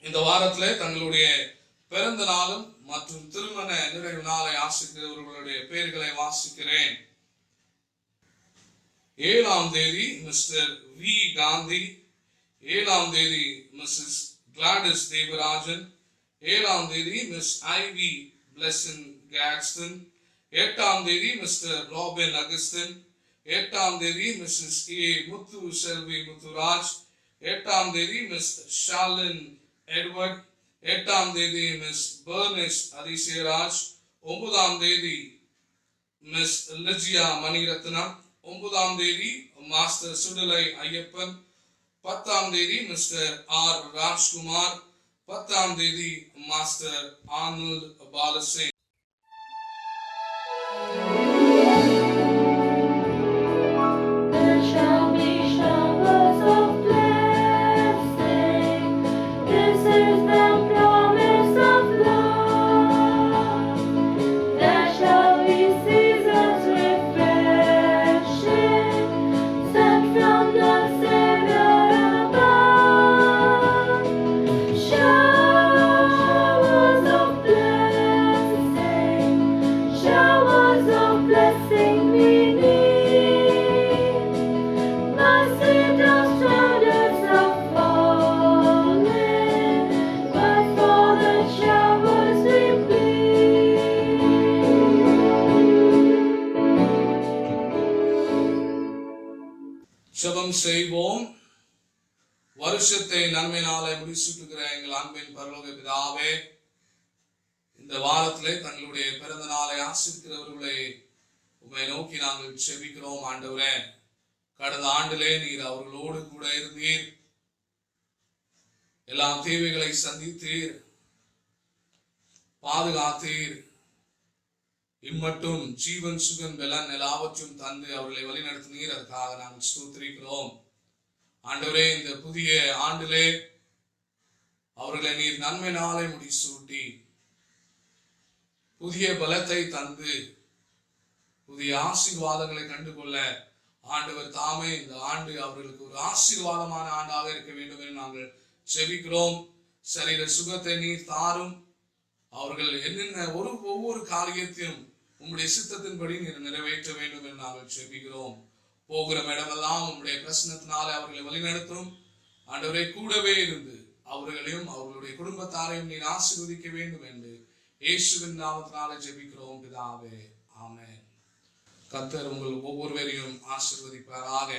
இந்த வாரத்திலே தங்களுடைய பிறந்த நாளும் மற்றும் திருமண நிறைவு நாளை ஆசிரியர்களுடைய பெயர்களை வாசிக்கிறேன். 7ஆம் தேதி மிஸ்டர் வி காந்தி, 7ஆம் தேதி மிஸ்ஸஸ் கிளாடிஸ் தேவராஜன், 7ஆம் தேதி மிஸ் ஐவி பிளெசன் கேட்ஸ்டன், 8ஆம் தேதி மிஸ்டர் ராபின் அகஸ்டின், 8ஆம் தேதி மிஸ்ஸஸ் ஏ முத்து செல்வி முத்துராஜ், 8ஆம் தேதி மிஸ் ஷாலின் எட்வர்ட், 8ஆம் தேதி மிஸ் பர்னிஸ் அதிசயராஜ், 9ஆம் தேதி மிஸ் லிஜியா மணிரத்னம், 9ஆம் தேதி மாஸ்டர் சுடலை ஐயப்பன், 10ஆம் தேதி மிஸ்டர் ஆர் ராஜ்குமார், 10ஆம் தேதி மாஸ்டர் ஆனந்த் பாலசிங். ஜெபம் செய்வோம். வருஷத்தை நன்மையினாலே முடிசூட்டுகிற எங்கள் அன்பின் பரலோக பிதாவே, இந்த வாரத்திலே தங்களுடைய பிறந்த நாளை ஆசிரிக்கிறவர்களை உம்மை நோக்கி நாங்கள் செபிக்கிறோம். ஆண்டவரே, கடந்த ஆண்டிலே நீர் அவர்களோடு கூட இருந்தீர், எல்லா தேவைகளை சந்தித்தீர், பாதுகாத்தீர். இம்மட்டும் ஜீவன் சுகன் பலன் எல்லாவற்றும் தந்து அவர்களை வழிநடத்தினீர். அதுக்காக நாங்கள் ஸ்தோத்திரிக்கிறோம். ஆண்டவரே, இந்த புதிய ஆண்டிலே அவர்களை நீர் நன்மை நாளை முடிசூட்டி புதிய பலத்தை தந்து புதிய ஆசீர்வாதங்களை கண்டுகொள்ள ஆண்டவர் தாமே இந்த ஆண்டு அவர்களுக்கு ஒரு ஆசீர்வாதமான ஆண்டாக இருக்க வேண்டும் என்று நாங்கள் செபிக்கிறோம். சரீர சுகத்தை நீர் தாரும். அவர்கள் என்னென்ன ஒவ்வொரு காரியத்தையும் உங்களுடைய சித்தத்தின்படி நீர் நிறைவேற்ற வேண்டும் என்று நாங்கள் செபிக்கிறோம். போகிற இடமெல்லாம் உங்களுடைய பிரசனத்தினாலே அவர்களை வழிநடத்தும். ஆண்டவரை கூடவே இருந்து அவர்களையும் அவர்களுடைய குடும்பத்தாரையும் நீர் ஆசீர்வதிக்க வேண்டும் என்று இயேசுவின் நாமத்தினாலே ஜெபிக்கிறோம் பிதாவே, ஆமென். கர்த்தர் உங்கள் ஒவ்வொருவரையும் ஆசீர்வதிப்பாராக.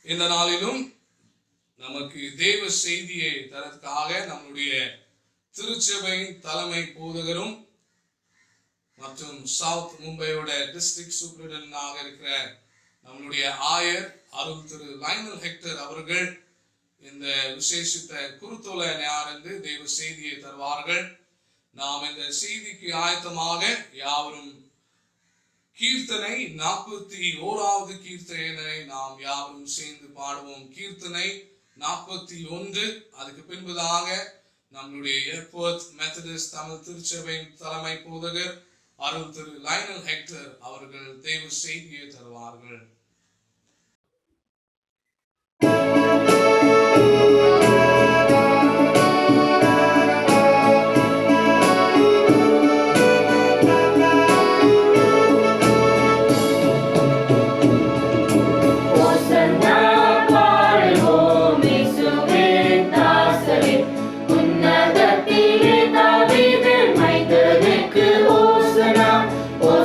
இந்த நாளிலும் நமக்கு தேவ செய்தியை தரதுக்காக நம்முடைய திருச்சபையின் தலைமை போதகரும் மற்றும் சவுத் மும்பையோட டிஸ்ட்ரிக்ட் சூப்பரிண்டென்டென்டாக இருக்கிற நம்மளுடைய ஆயர் அருள் திரு லைனல் ஹெக்டர் அவர்கள் இந்த விசேஷித்த குருத்தோலை ஞானந்து தேவ செய்தியை தருவார்கள். நாம் இந்த செய்திக்கு ஆயத்தமாக யாவரும் கீர்த்தனை 41வது கீர்த்தனை நாம் யாவரும் சேர்ந்து பாடுவோம். கீர்த்தனை 41. அதுக்கு பின்பதாக நம்முடைய ஏர்போர்ட் மெத்தடிஸ்ட் தமிழ் திருச்சபையின் தலைமை போதகர் அருள் திரு லைனல் ஹெக்டர் அவர்கள் தேவ செய்தியை தருவார்கள்.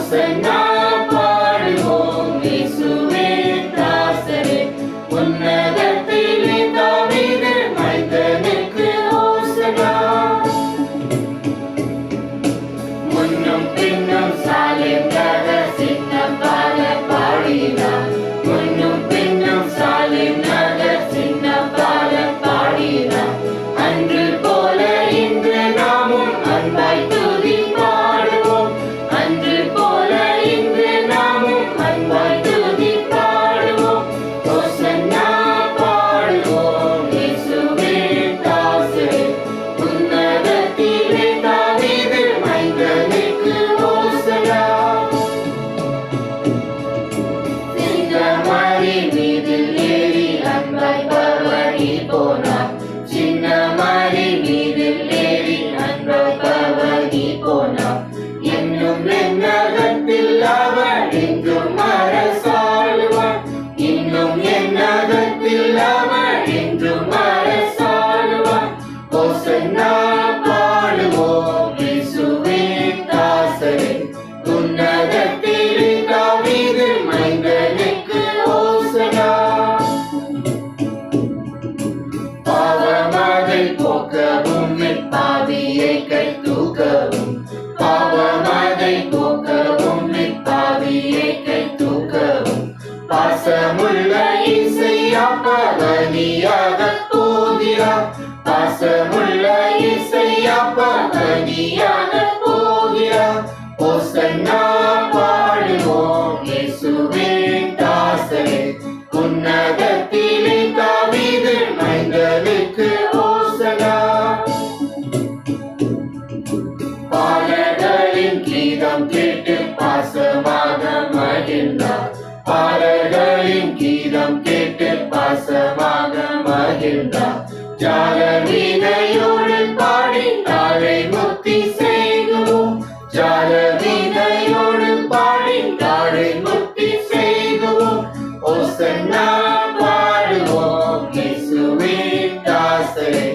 ஓசன்னா பாடுவோம் இயேசுவே தாசரே உன்னதத்திலே தாவீது மைந்தனுக்கு ஓசன்னா முன்னும் பின்னும் சாலேம் நகர் சின்ன பால பாடினார் முன்னும் பின்னும் சாலேம் நகர் சின்ன பால பாடினார் அன்று போல இன்று நாமும் அன்பாய் துதி பாடுவோம் அன்று போல இன்று நாமும் அன்பாய் துதி பாடுவோம் ஓசன்னா பாடுவோம் இயேசுவே தாசரே உன்னதத்திலே தாவீது மைந்தனுக்கு ஓசன்னா சிங்கமரி மீதில் ஏறி அன்பாய் பவனி போனார் சின்னமரி மீதில் ஏறி அன்பாய் பவனி போனார் இன்னும் என்னகத்தில் அவர் என்றும் அரசாளுவார் இன்னும் என்னகத்தில் அவர் என்றும் அரசாளுவார் ஓசன்னா பாடுவோம் இயேசுவே தாசரே உன்னதத்திலே தாவீது மைந்தனுக்கு ஓசன்னா பாவமதை போக்கவும் பாவியை கை தூக்கவும் பாவமதை போக்கவும் பாவியை கை தூக்கவும் பாசமுள்ள இசையா பவனியாக போகிறார் பாசமுள்ள இசையா பவனியாக போகிறார் ஓசன்னா பாடுவோம் இயேசுவே தாசரே உன்னதத்திலே தாவீது மைந்தனுக்கு ஓசன்னா பாலர்களின் கீதம் கேட்டு பாசமாக மகிழ்ந்தார் பாலர்களின் கீதம் கேட்டு பாசமாக மகிழ்ந்தார் ஜால வீணையோடு பாடி நாளை முக்தி செய்கிறோம் ஜால வீணையோடு பாடி நாளை முக்தி செய்கிறோம் ஓசன்னா பாடுவோம் இயேசுவே தாசரே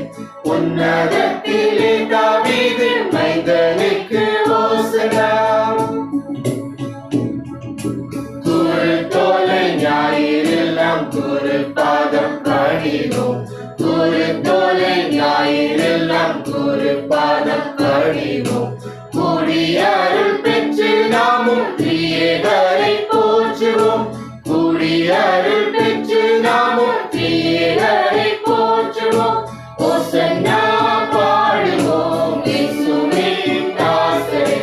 உன்னதத்திலே தாவீது மைந்தனுக்கு ஓசன்னா குருத்தோலை ஞாயிறெல்லாம் குரு பாதம் பணிவோம் குருத்தோலை ஞாயிறெல்லாம் குரு பாதம் பணிவோம் கூடி அருள் பெற்று நாமும் திரியேகரை போற்றுவோம் கூடி அருள் பெற்று நாமும் திரியேகரை போற்றுவோம் ஓசன்னா பாடுவோம் இயேசுவே தாசரே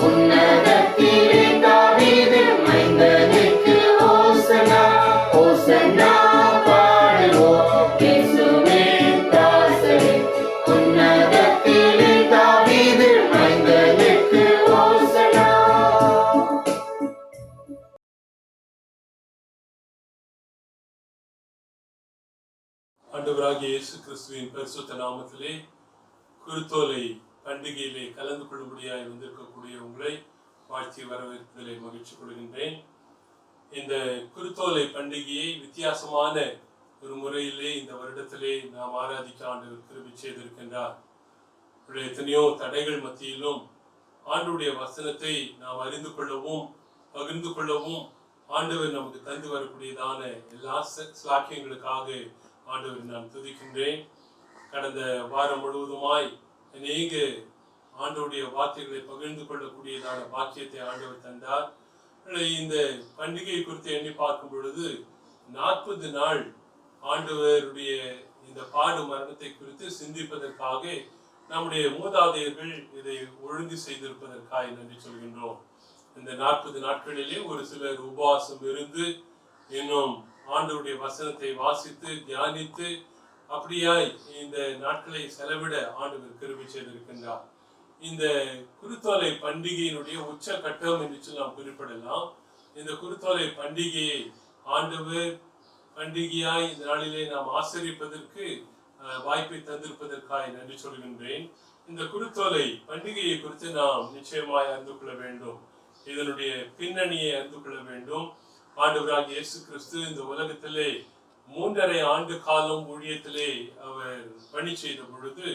உன்னதத்திலே தாவீது மைந்தனுக்கு ஓசன்னா ஓசன்னா பாடுவோம் இயேசுவே தாசரே உன்னதத்திலே தாவீது மைந்தனுக்கு ஓசன்னா ஆண்டவராகிய இயேசு கிறிஸ்துவின் பரிசுத்த நாமத்திலே குருத்தோலை பண்டிகையிலே கலந்து கொள்ளும்படியாய் வந்திருக்கக்கூடிய உங்களை வாழ்த்தி வரவேற்பதிலே மகிழ்ச்சி கொள்கின்றேன். இந்த குருத்தோலை பண்டிகையை வித்தியாசமான ஒரு முறையிலே இந்த வருடத்திலே நாம் ஆராதிக்க ஆண்டவர் கிருபை செய்திருக்கின்றார். எத்தனையோ தடைகள் மத்தியிலும் ஆண்டவருடைய வசனத்தை நாம் அறிந்து கொள்ளவும் பகிர்ந்து கொள்ளவும் ஆண்டவர் நமக்கு தந்து வரக்கூடியதான எல்லா சாக்கியங்களுக்காக ஆண்டவரை நான் துதிக்கின்றேன். கடந்த வாரம் முழுவதுமாய் அநேக ஆண்டவருடைய வார்த்தைகளை பகிர்ந்து கொள்ளக்கூடியதான பாக்கியத்தை ஆண்டவர் தந்தார். இந்த பண்டிகை குறித்து எண்ணி பார்க்கும் பொழுது 40 நாள் ஆண்டவருடைய இந்த பாடு மரணத்தை குறித்து சிந்திப்பதற்காக நம்முடைய மூதாதையர்கள் இதை ஒழுங்கு செய்திருப்பதற்காக நன்றி சொல்கின்றோம். இந்த 40 நாட்களிலே ஒரு சிலர் உபவாசம் இருந்து இன்னும் ஆண்டவருடைய வசனத்தை வாசித்து தியானித்து அப்படியாய் இந்த நாட்களை செலவிட ஆண்டவர் கிருபை செய்திருக்கின்றார். இந்த குருத்தோலை பண்டிகையினுடைய உச்சகட்டம் என்று நாம் குறிப்பிடலாம். இந்த குருத்தோலை பண்டிகையை ஆண்டவர் பண்டிகையாய் இந்த நாளிலே நாம் ஆசரிப்பதற்கு வாய்ப்பை தந்திருப்பதற்காக நன்றி சொல்கின்றேன். இந்த குருத்தோலை பண்டிகையை குறித்து நாம் நிச்சயமாய் அறிந்து கொள்ள வேண்டும். இதனுடைய பின்னணியை அறிந்து கொள்ள வேண்டும். ஆண்டவராகிய இயேசு கிறிஸ்து இந்த உலகத்திலே 3.5 ஆண்டு காலம் ஊழியத்திலே அவர் பணி செய்த பொழுது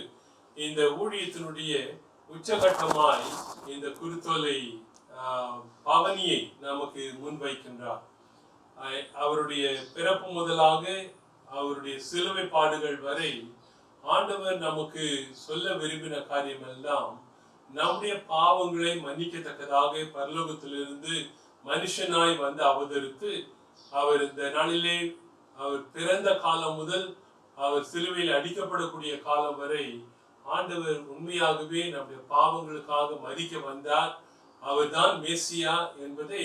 இந்த ஊழியத்தினுடைய உச்சகட்டமாய் இந்த குருத்தோலை பவனியை நமக்கு முன்வைக்கின்றார். அவருடைய பிறப்பு முதலாக அவருடைய சிலுவை பாடுகள் வரை ஆண்டவர் நமக்கு சொல்ல விரும்பின காரியம் எல்லாம் நம்முடைய பாவங்களை மன்னிக்கத்தக்கதாக பரலோகத்திலிருந்து மனுஷனாய் வந்து அவதரித்து அவர் இந்த நாளிலே அவர் பிறந்த காலம் முதல் அவர் சிலுவையில் அடிக்கப்படக்கூடிய காலம் வரை ஆண்டவர் உண்மையாகவே நம்முடைய பாவங்களுக்காக மரிக்க வந்தார். அவர்தான் மேசியா என்பதை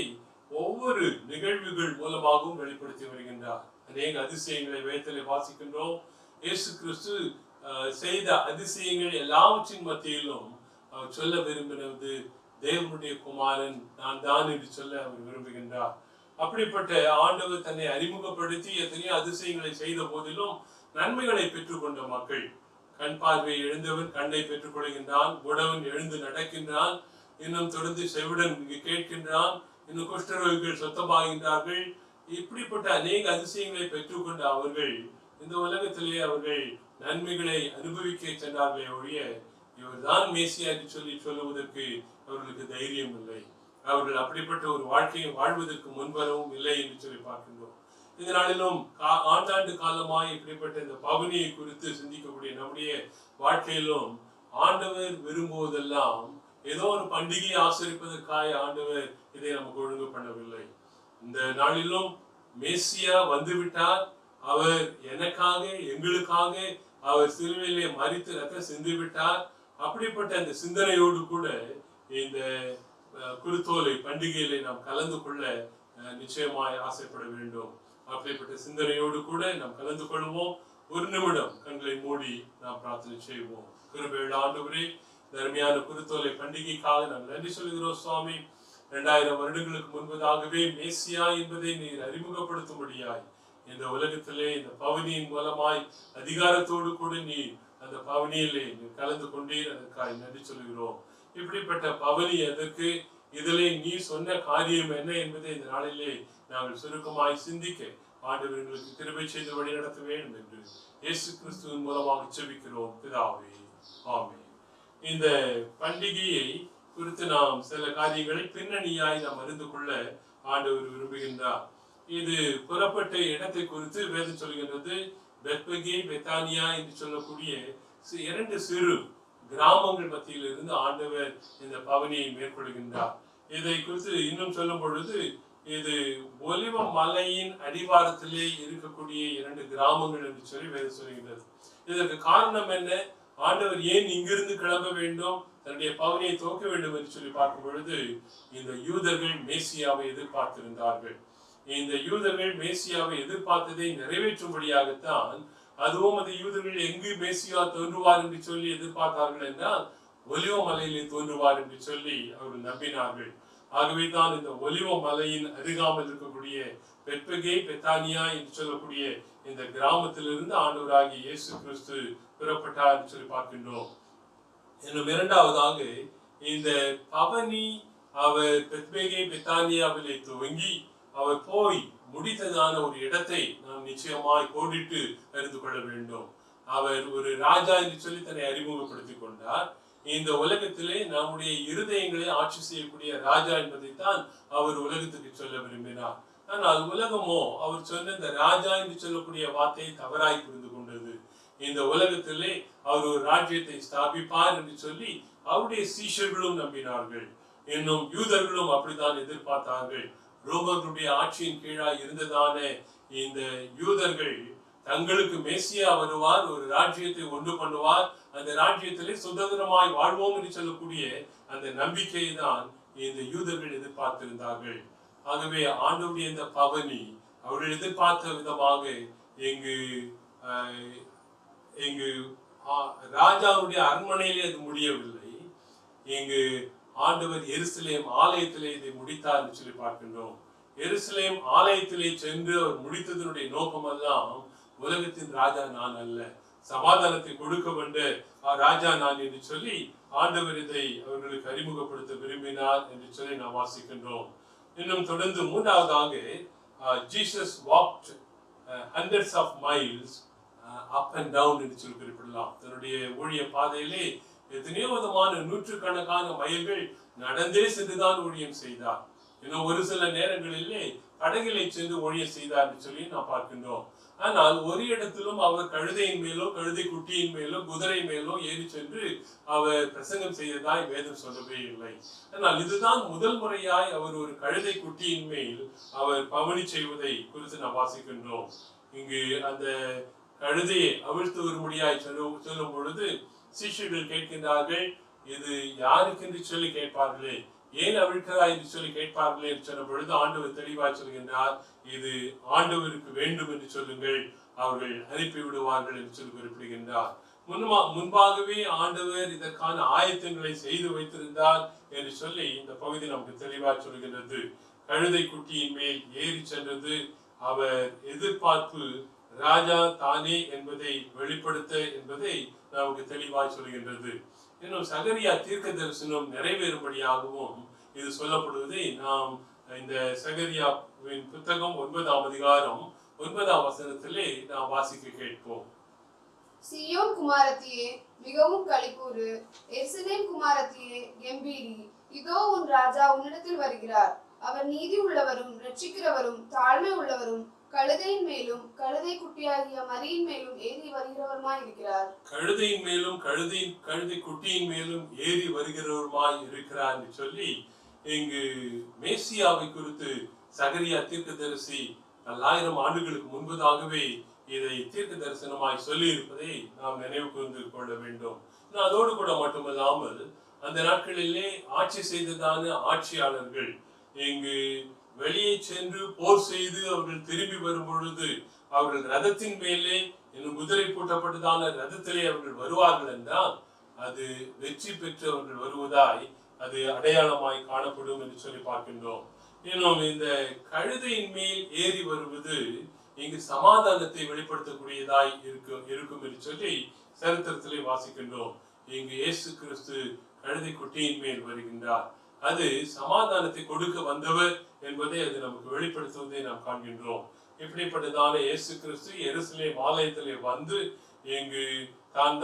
ஒவ்வொரு நிகழ்வுகள் மூலமாகவும் வெளிப்படுத்தி வருகின்றார். அநேக அதிசயங்களை வேதத்திலே வாசிக்கின்றோம். இயேசு கிறிஸ்து செய்த அதிசயங்கள் எல்லாவற்றின் மத்தியிலும் அவர் சொல்ல விரும்பினது தேவனுடைய குமாரன் நான் தான் என்று சொல்ல அவர் விரும்புகின்றார். அப்படிப்பட்ட ஆண்டவர் தன்னை அறிமுகப்படுத்தி எத்தனையோ அதிசயங்களை செய்த போதிலும் நன்மைகளை பெற்றுக்கொண்ட மக்கள், கண் பார்வை எழுந்தவன் கண்ணை பெற்றுக் கொள்கின்றான், உடவன் எழுந்து நடக்கின்றான், இன்னும் தொடர்ந்து செவிடன் கேட்கின்றான், இன்னும் குஷ்டரோகிகள் சொத்தமாகின்றார்கள். இப்படிப்பட்ட அநேக அதிசயங்களை பெற்றுக்கொண்ட அவர்கள் இந்த உலகத்திலே அவர்கள் நன்மைகளை அனுபவிக்க சென்றார்களே ஒழிய இவர்தான் மேசியா என்று சொல்லுவதற்கு அவர்களுக்கு தைரியம் இல்லை. அவர்கள் அப்படிப்பட்ட ஒரு வாழ்க்கையை வாழ்வதற்கு முன்வரவும் இல்லை என்று சொல்லி பார்க்கின்றோம். இதனாலும் ஆண்டாண்டு காலமாய் இப்படிப்பட்ட இந்த பவனியை குறித்து சிந்திக்கக்கூடிய நம்முடைய வாழ்க்கையிலும் ஆண்டவர் விரும்புவதெல்லாம் ஏதோ ஒரு பண்டிகையை ஆசரிப்பதற்காக ஆண்டவர் இதை நமக்கு ஒழுங்கு பண்ணவில்லை. இந்த நாளிலும் மேசியா வந்துவிட்டார். அவர் எனக்காக எங்களுக்காக அவர் சிலுவையிலே மரித்து ரத்தம் சிந்தி விட்டார். அப்படிப்பட்ட அந்த சிந்தனையோடு கூட இந்த குருத்தோலை பண்டிகையிலே நாம் கலந்து கொள்ள நிச்சயமாய் ஆசைப்பட வேண்டும். அப்படிப்பட்ட சிந்தனையோடு கூட நாம் கலந்து கொள்வோம். ஒரு நிமிடம் கண்களை மூடி நாம் பிரார்த்தனை செய்வோம். கிருபையுள்ள ஆண்டவரே, தர்மையான குருத்தோலை பண்டிகைக்காக நாம் நன்றி சொல்கிறோம் சுவாமி. 2000 வருடங்களுக்கு முன்பதாகவே மேசியா என்பதை நீர் அறிமுகப்படுத்தும்படியாய் இந்த உலகத்திலே இந்த பவனியின் மூலமாய் அதிகாரத்தோடு கூட நீ அந்த பவனியிலே நீர் கலந்து கொண்டீர். அதற்காக நன்றி சொல்கிறோம். இப்படிப்பட்ட பவனி எதற்கு, இதிலே நீ சொன்ன காரியம் என்ன என்பதை இந்த நாளிலே நாங்கள் சுருக்கமாய் சிந்திக்க ஆண்டவர் எங்களுக்கு கிருபை செய்து வழி நடத்த வேண்டும் என்று இயேசு கிறிஸ்துவின் மூலமாக ஜெபிக்கிறோம் பிதாவே, ஆமென். இந்த பண்டிகையை குறித்து நாம் சில காரியங்களை பின்னணியாய் நாம் அறிந்து கொள்ள ஆண்டவர் விரும்புகின்றார். இது புறப்பட்ட இடத்தை குறித்து வேதம் சொல்கின்றது. பெத்பகே, பெத்தானியா என்று சொல்லக்கூடிய 2 சிறு கிராமங்கள் மத்தியில் இருந்து ஆண்டவர் இந்த பவனியை மேற்கொள்கின்றார். இதை குறித்து இன்னும் சொல்லும் பொழுது இது ஒலிவ மலையின் அடிவாரத்திலே இருக்கக்கூடிய 2 கிராமங்கள் என்று சொல்லி வேதம் சொல்கின்றது. இதற்கு காரணம் என்ன? ஆண்டவர் ஏன் இங்கிருந்து கிளம்ப வேண்டும், தன்னுடைய பவனியை துவக்க வேண்டும் என்று சொல்லி பார்க்கும் பொழுது இந்த யூதர்கள் மேசியாவை எதிர்பார்த்திருந்தார்கள். இந்த யூதர்கள் மேசியாவை எதிர்பார்த்ததை நிறைவேற்றும்படியாகத்தான், அதுவும் அந்த யூதர்கள் எங்கு மேசியா தோன்றுவார் என்று சொல்லி எதிர்பார்த்தார்கள் என்றால் ஒலிவ மலையிலே தோன்றுவார் என்று சொல்லி அவர்கள் நம்பினார்கள். ஆகவே தான் இந்த ஒலிவ மலையின் அருகாமல் இருக்கக்கூடிய பெத்பகே, பெத்தானியா என்று சொல்லக்கூடிய இந்த கிராமத்திலிருந்து ஆண்டவராகிய இயேசு கிறிஸ்து புறப்பட்டார் என்று சொல்லி பார்க்கின்றோம். இன்னும் இரண்டாவதாக இந்த பவனி அவர் பெத்பகே, பெத்தானியாவிலே துவங்கி அவர் போய் முடித்ததான ஒரு இடத்தை நாம் நிச்சயமாய் கோடிட்டு அறிந்து கொள்ள வேண்டும். அவர் ஒரு ராஜா என்று சொல்லி தன்னை அறிமுகப்படுத்திக் கொண்டார். இந்த உலகத்திலே நம்முடைய இருதயங்களை ஆட்சி செய்யக்கூடிய ராஜா என்பதைத்தான் அவர் உலகத்துக்கு சொல்ல விரும்பினார். ஆனால் உலகமோ அவர் சொன்ன இந்த ராஜா என்று சொல்லக்கூடிய வார்த்தையை தவறாய் புரிந்து கொண்டது. இந்த உலகத்திலே அவர் ஒரு ராஜ்யத்தை ஸ்தாபிப்பார் என்று சொல்லி அவருடைய சீஷர்களும் நம்பினார்கள். இன்னும் யூதர்களும் அப்படித்தான் எதிர்பார்த்தார்கள். ரோமர்களுடைய ஆட்சியின் கீழாய் இருந்ததான இந்த யூதர்கள் தங்களுக்கு மேசியா வருவார், ஒரு ராஜ்யத்தை ஒன்று பண்ணுவார், அந்த ராஜ்யத்திலே சுதந்திரமாய் வாழ்வோம் என்று சொல்லக்கூடிய அந்த நம்பிக்கையை தான் இந்த யூதர்கள் எதிர்பார்த்திருந்தார்கள். ஆகவே ஆண்டவருடைய இந்த பவனி அவர்கள் எதிர்பார்த்த விதமாக இங்கு ராஜாவுடைய அரண்மனையிலே அது முடியவில்லை. இங்கு ஆண்டவர் எருசலேம் ஆலயத்திலே இதை முடித்தார் என்று சொல்லி பார்க்கின்றோம். எருசலேம் ஆலயத்திலே சென்று அவர் முடித்ததனுடைய நோக்கமெல்லாம் உலகத்தின் ராஜா நான் அல்ல, சமாதானத்தை கொடுக்க வந்த ராஜா நான் என்று சொல்லி ஆண்டவர் இதை அவர்களுக்கு அறிமுகப்படுத்த விரும்பினார் என்று சொல்லி நாம் வாசிக்கின்றோம். இன்னும் தொடர்ந்து மூன்றாவதாக Jesus walked hundreds of miles up and down என்று சொல்லி குறிப்பிடலாம். தன்னுடைய ஊழிய பாதையிலே எத்தனையோ விதமான நூற்றுக்கணக்கான மைல்கள் நடந்தே சென்றுதான் ஊழியம் செய்தார். இன்னும் ஒரு சில நேரங்களிலே படகிலே சென்று ஊழியம் செய்தார் என்று சொல்லி நாம் பார்க்கின்றோம். ஆனால் ஒரு இடத்திலும் அவர் கழுதையின் மேலோ கழுதை குட்டியின் மேலோ குதிரை மேலோ ஏறி சென்று அவர் பிரசங்கம் செய்ததாய் வேதம் சொல்லவே இல்லை. ஆனால் இதுதான் முதல் முறையாய் அவர் ஒரு கழுதை குட்டியின் மேல் அவர் பவனி செய்வதை குறித்து நாம் வாசிக்கின்றோம். இங்கு அந்த கழுதையை அவிழ்த்து வரும்படியாய் சொல்லும் பொழுது சீஷர்கள் கேட்கின்றார்கள், இது யாருக்கு என்று சொல்லி கேட்பார்களே, ஏன் அவிழ்க்கிறாய் என்று சொல்லி கேட்பார்களே என்று சொன்ன பொழுது ஆண்டவர் தெளிவாய் சொல்கின்றார், இது ஆண்டவருக்கு வேண்டும் என்று சொல்லுங்கள், அவர்கள் அனுப்பி விடுவார்கள் என்று சொல்லி குறிப்பிடுகின்றார். முன்பாகவே ஆண்டவர் இதற்கான ஆயத்தங்களை செய்து வைத்திருந்தார் என்று சொல்லி இந்த பகுதி நமக்கு தெளிவாய் சொல்கின்றது. கழுதை குட்டியின் மேல் ஏறி சென்றது அவர் எதிர்பார்ப்பு ராஜா தானே என்பதை வெளிப்படுத்த என்பதை நமக்கு தெளிவாய் சொல்கின்றது. இன்னும் சகரியா தீர்க்க தரிசனம் நிறைவேறும்படியாகவும் இது சொல்லப்படுவதை நாம் இந்த சகரியாவின் புத்தகம் 9ஆம் அதிகாரம் 9ஆம் வசனத்திலே நாம் வாசிக்க கேட்போம். சீயோன் குமாரத்தியே மிகவும் களிக்கூறு, எருசலேம் குமாரத்தியே கெம்பீரி, இதோ உன் ராஜா உன்னிடத்தில் வருகிறார். அவர் நீதி உள்ளவரும் இரட்சிக்கிறவரும் தாழ்மை உள்ளவரும் கழுதையின் மேலும் கழுதை குட்டியாகிய மரியின் மேலும் ஏறி வருகிறவருமாய் இருக்கிறார். கழுதையின் மேலும் கழுதை குட்டியின் மேலும் ஏறி வருகிறவருமாய் இருக்கிறார் என்று சொல்லி இங்கு மேசியாவை குறித்து சகரியா தீர்க்கதரிசி 1000 ஆண்டுகளுக்கு முன்பதாகவே இதை தீர்க்க தரிசனமாய் சொல்லி இருப்பதை நாம் நினைவு கூர்ந்து கொள்ள வேண்டும். அதோடு கூட மட்டுமல்லாமல் அந்த நாட்களிலே ஆட்சி செய்ததான ஆட்சியாளர்கள் இங்கு வெளியே சென்று போர் செய்து அவர்கள் திரும்பி வரும் பொழுது அவர்கள் ரதத்தின் மேலே இன்னும் குதிரை பூட்டப்பட்டதான ரதத்திலே அவர்கள் வருவார்கள் என்றால் அது வெற்றி பெற்று அவர்கள் வருவதாய் அது அடையாளமாய் காணப்படும் என்று சொல்லி பார்க்கின்றோம். இன்னும் இந்த கழுதையின் மேல் ஏறி வருவது இங்கு சமாதானத்தை வெளிப்படுத்தக்கூடியதாய் இருக்கும் என்று சொல்லி சரித்திரத்திலே வாசிக்கின்றோம். இங்கு இயேசு கிறிஸ்து கழுதை குட்டியின் மேல் வருகின்றார். அது சமாதானத்தை கொடுக்க வந்தவர் என்பதை அது நமக்கு வெளிப்படுத்துவதை நாம் காண்கின்றோம். இப்படிப்பட்டதான இயேசு கிறிஸ்து எருசலேம் ஆலயத்திலே வந்து இங்கு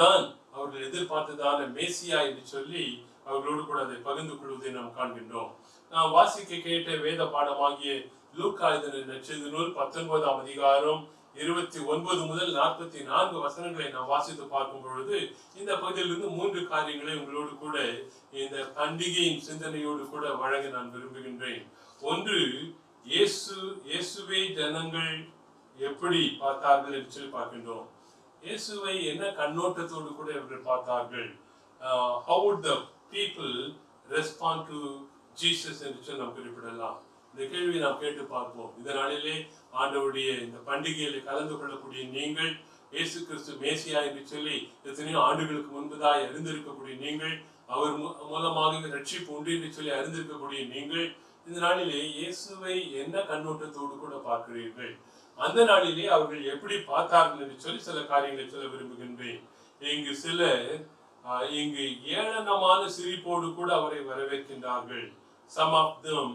தான் அவர்கள் எதிர்பார்த்ததான மேசியா என்று சொல்லி அவர்களோடு கூட அதை பகிர்ந்து கொள்வதை நாம் காண்கின்றோம். நாம் வாசிக்க கேட்ட வேத பாடமாகிய லூக்கா எழுதின நற்செய்தி நூல் 19ஆம் அதிகாரம் 29 முதல் 44 வசனங்களை நாம் வாசித்து பார்க்கும் பொழுது இந்த பகுதியிலிருந்து 3 காரியங்களை உங்களோடு கூட இந்த பண்டிகையின் சிந்தனையோடு கூட வழங்க நான் விரும்புகின்றேன். ஒன்று, இயேசுவை ஜனங்கள் எப்படி பார்த்தார்கள் என்று சொல்லி பார்க்கின்றோம். இயேசுவை என்ன கண்ணோட்டத்தோடு கூட இவர்கள் பார்த்தார்கள். How would the people respond to Jesus என்று சொல்லி நாம் குறிப்பிடலாம். இந்த கேள்வியை நாம் கேட்டு பார்ப்போம். இந்த நாளிலே ஆண்டவருடைய இந்த பண்டிகையில கலந்து கொள்ளக்கூடிய நீங்கள், இயேசு கிறிஸ்து மேசியா என்று சொல்லி எத்தனையோ ஆண்டுகளுக்கு முன்பதாய் அறிந்திருக்கக்கூடிய நீங்கள், அவர் மூலமாக ரட்சிப்பு உண்டு என்று சொல்லி அறிந்திருக்கக்கூடிய நீங்கள், இந்த நாளிலே இயேசுவை என்ன கண்ணோட்டத்தோடு கூட பார்க்கிறீர்கள்? அந்த நாளிலே அவர்கள் எப்படி பார்த்தார்கள் என்று சொல்லி சில காரியங்களை சொல்ல விரும்புகின்றேன். இங்கு ஏளனமான சிரிப்போடு கூட அவரை வரவேற்கின்றார்கள். Some of them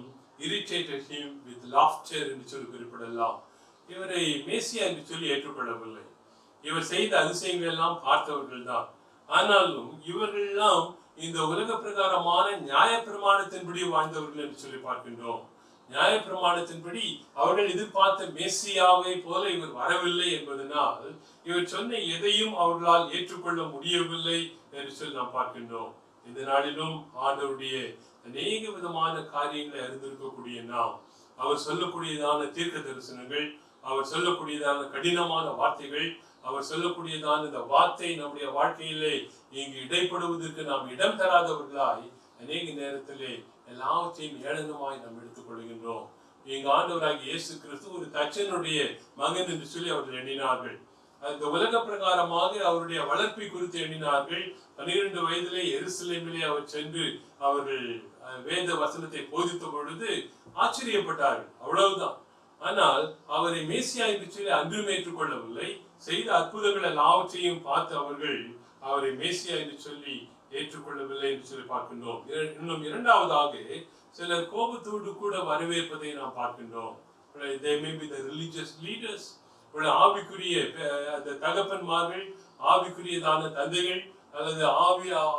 irritated him with laughter என்று சொல்லி குறிப்பிடலாம். இவரை மேசியா என்று சொல்லி ஏற்றுக்கொள்ளவில்லை. இவர் செய்த அதிசயங்கள் எல்லாம் பார்த்தவர்கள் தான். ஆனாலும் இவர்கள் எல்லாம் இந்த உலக பிரகாரமான நியாய பிரமாணத்தின்படி வாழ்ந்தவர்கள் என்று சொல்லி பார்க்கின்றோம். நியாய பிரமாணத்தின்படி அவர்கள் எதிர்பார்த்த மேசியாவை போல இவர் வரவில்லை என்பதனால் இவர் சொன்ன எதையும் அவர்களால் ஏற்றுக்கொள்ள முடியவில்லை என்று சொல்லி நாம் பார்க்கின்றோம். இந்த நாளிலும் ஆண்டவருடைய அநேக விதமான காரியங்களை அறிந்திருக்கக்கூடிய நாம், அவர் சொல்லக்கூடியதான தீர்க்க தரிசனங்கள், அவர் சொல்லக்கூடியதான கடினமான வார்த்தைகள், அவர் சொல்லக்கூடியதான இந்த வார்த்தை நம்முடைய வாழ்க்கையிலே இங்கு இடைப்படுவதற்கு நாம் இடம் தராதவர்களாய் அநேக நேரத்திலே எல்லாவற்றையும் ஏளனமாய் நாம் எடுத்துக் கொள்கின்றோம். இங்கு ஆண்டவராகிய இயேசு கிறிஸ்து ஒரு தச்சனுடைய மகன் என்று சொல்லி அவர்கள் எண்ணினார்கள். அந்த உலக பிரகாரமாக அவருடைய வளர்ப்பை குறித்து எண்ணினார்கள். 12 வயதிலே எருசலேமிலே அவர் சென்று அவர்கள் வேத வசனத்தை போதித்த பொழுது ஆச்சரியப்பட்டார்கள், அவ்வளவுதான். ஆனால் அவரை மேசியா என்று சொல்லி அன்றும் ஏற்றுக்கொள்ளவில்லை. செய்த அற்புதங்கள் எல்லாவற்றையும் பார்த்து அவர்கள் அவரை மேசியா என்று சொல்லி ஏற்றுக்கொள்ளவில்லை என்று சொல்லி பார்க்கின்றோம். இன்னும் இரண்டாவதாக சிலர் கோபத்தோடு கூட வரவேற்பதை நாம் பார்க்கின்றோம். They may be the religious leaders, ஆவிக்குரிய அந்த தகப்பன்மார்கள், ஆவிக்குரியதான தந்தைகள் அல்லது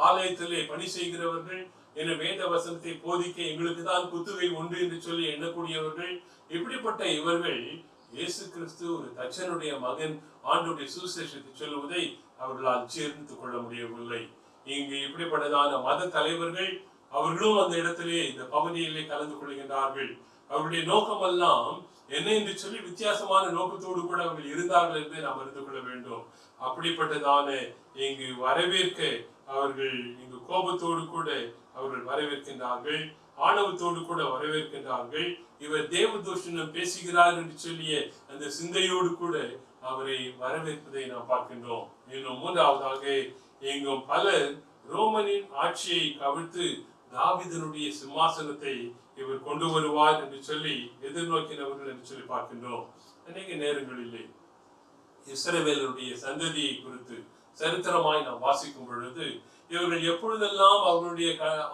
ஆலயத்திலே பணி செய்கிறவர்கள் என வேத வசனத்தை போதிக்க எங்களுக்கு தான் குத்துகை உண்டு என்று சொல்லி எண்ணக்கூடியவர்கள், இப்படிப்பட்ட இவர்கள் இயேசு கிறிஸ்து ஒரு தச்சனுடைய மகன், ஆண்டுடைய சுவிசேஷத்தை சொல்லுவதை அவர்களால் ஜீர்ணித்துக் கொள்ள முடியவில்லை. இங்கு இப்படிப்பட்டதான மத தலைவர்கள் அவர்களும் அந்த இடத்திலே இந்த பவனியிலே கலந்து கொள்கின்றார்கள். அவருடைய நோக்கமெல்லாம் என்ன என்று சொல்லி வித்தியாசமான நோக்கத்தோடு கூட அவர்கள் இருந்தார்கள் என்று நாம் அறிந்து கொள்ள வேண்டும். அப்படிப்பட்டதான இங்கு வரவேற்க அவர்கள் இங்கு கோபத்தோடு கூட அவர்கள் வரவேற்கின்றார்கள், ஆணவத்தோடு கூட வரவேற்கின்றார்கள். இவர் தேவதூஷணம் பேசுகிறார் என்று சொல்லிய அந்த சிந்தையோடு கூட அவரை வரவேற்பதை நாம் பார்க்கின்றோம். இன்னும் மூன்றாவதாக எங்கும் பலர் ரோமனின் ஆட்சியை கவிழ்த்து தாவீதினுடைய சிம்மாசனத்தை இவர் கொண்டு வருவார் என்று சொல்லி எதிர்நோக்கினவர்கள் என்று சொல்லி பார்க்கின்றோம். அநேக நேரங்களிலே இஸ்ரவேலருடைய சந்ததியை குறித்து சரித்திரமாய் நாம் வாசிக்கும் பொழுது இவர்கள் எப்பொழுதெல்லாம் அவர்களுடைய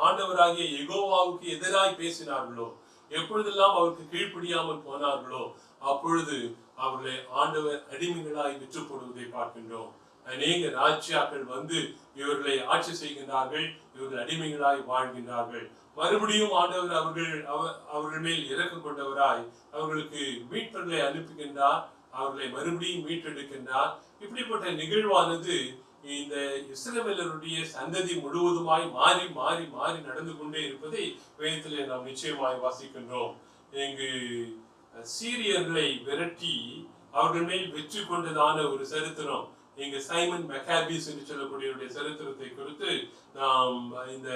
ஆண்டவராகிய யெகோவாவுக்கு எதிராய் பேசினார்களோ, எப்பொழுதெல்லாம் அவருக்கு கீழ்ப்படியாமல் போனார்களோ, அப்பொழுது அவர்களை ஆண்டவர் அடிமைகளாய் விற்று போடுவதை பார்க்கின்றோம். அநேக ராஜ்யாக்கள் வந்து இவர்களை ஆட்சி செய்கின்றார்கள், இவர்கள் அடிமைகளாய் வாழ்கின்றார்கள். மறுபடியும் ஆண்டவர் அவர்கள் மேல் இரக்கம் கொண்டவராய் அவர்களுக்கு மீட்பர்களை அனுப்புகின்றார், அவர்களை மறுபடியும் மீட்டெடுக்கின்றார். இப்படிப்பட்ட நிகழ்வானது இந்த இஸ்ரவேலருடைய சந்ததி முழுவதுமாய் மாறி மாறி மாறி நடந்து கொண்டே இருப்பதை வேதத்திலே நாம் நிச்சயமாய் வாசிக்கின்றோம். இங்கு சீரியர்களை விரட்டி அவர்கள் மேல் வெற்றி கொண்டதான ஒரு சரித்திரம் இங்கு சைமன் மெக்காபிஸ் என்று சொல்லக்கூடிய சரித்திரத்தை குறித்து நாம் இந்த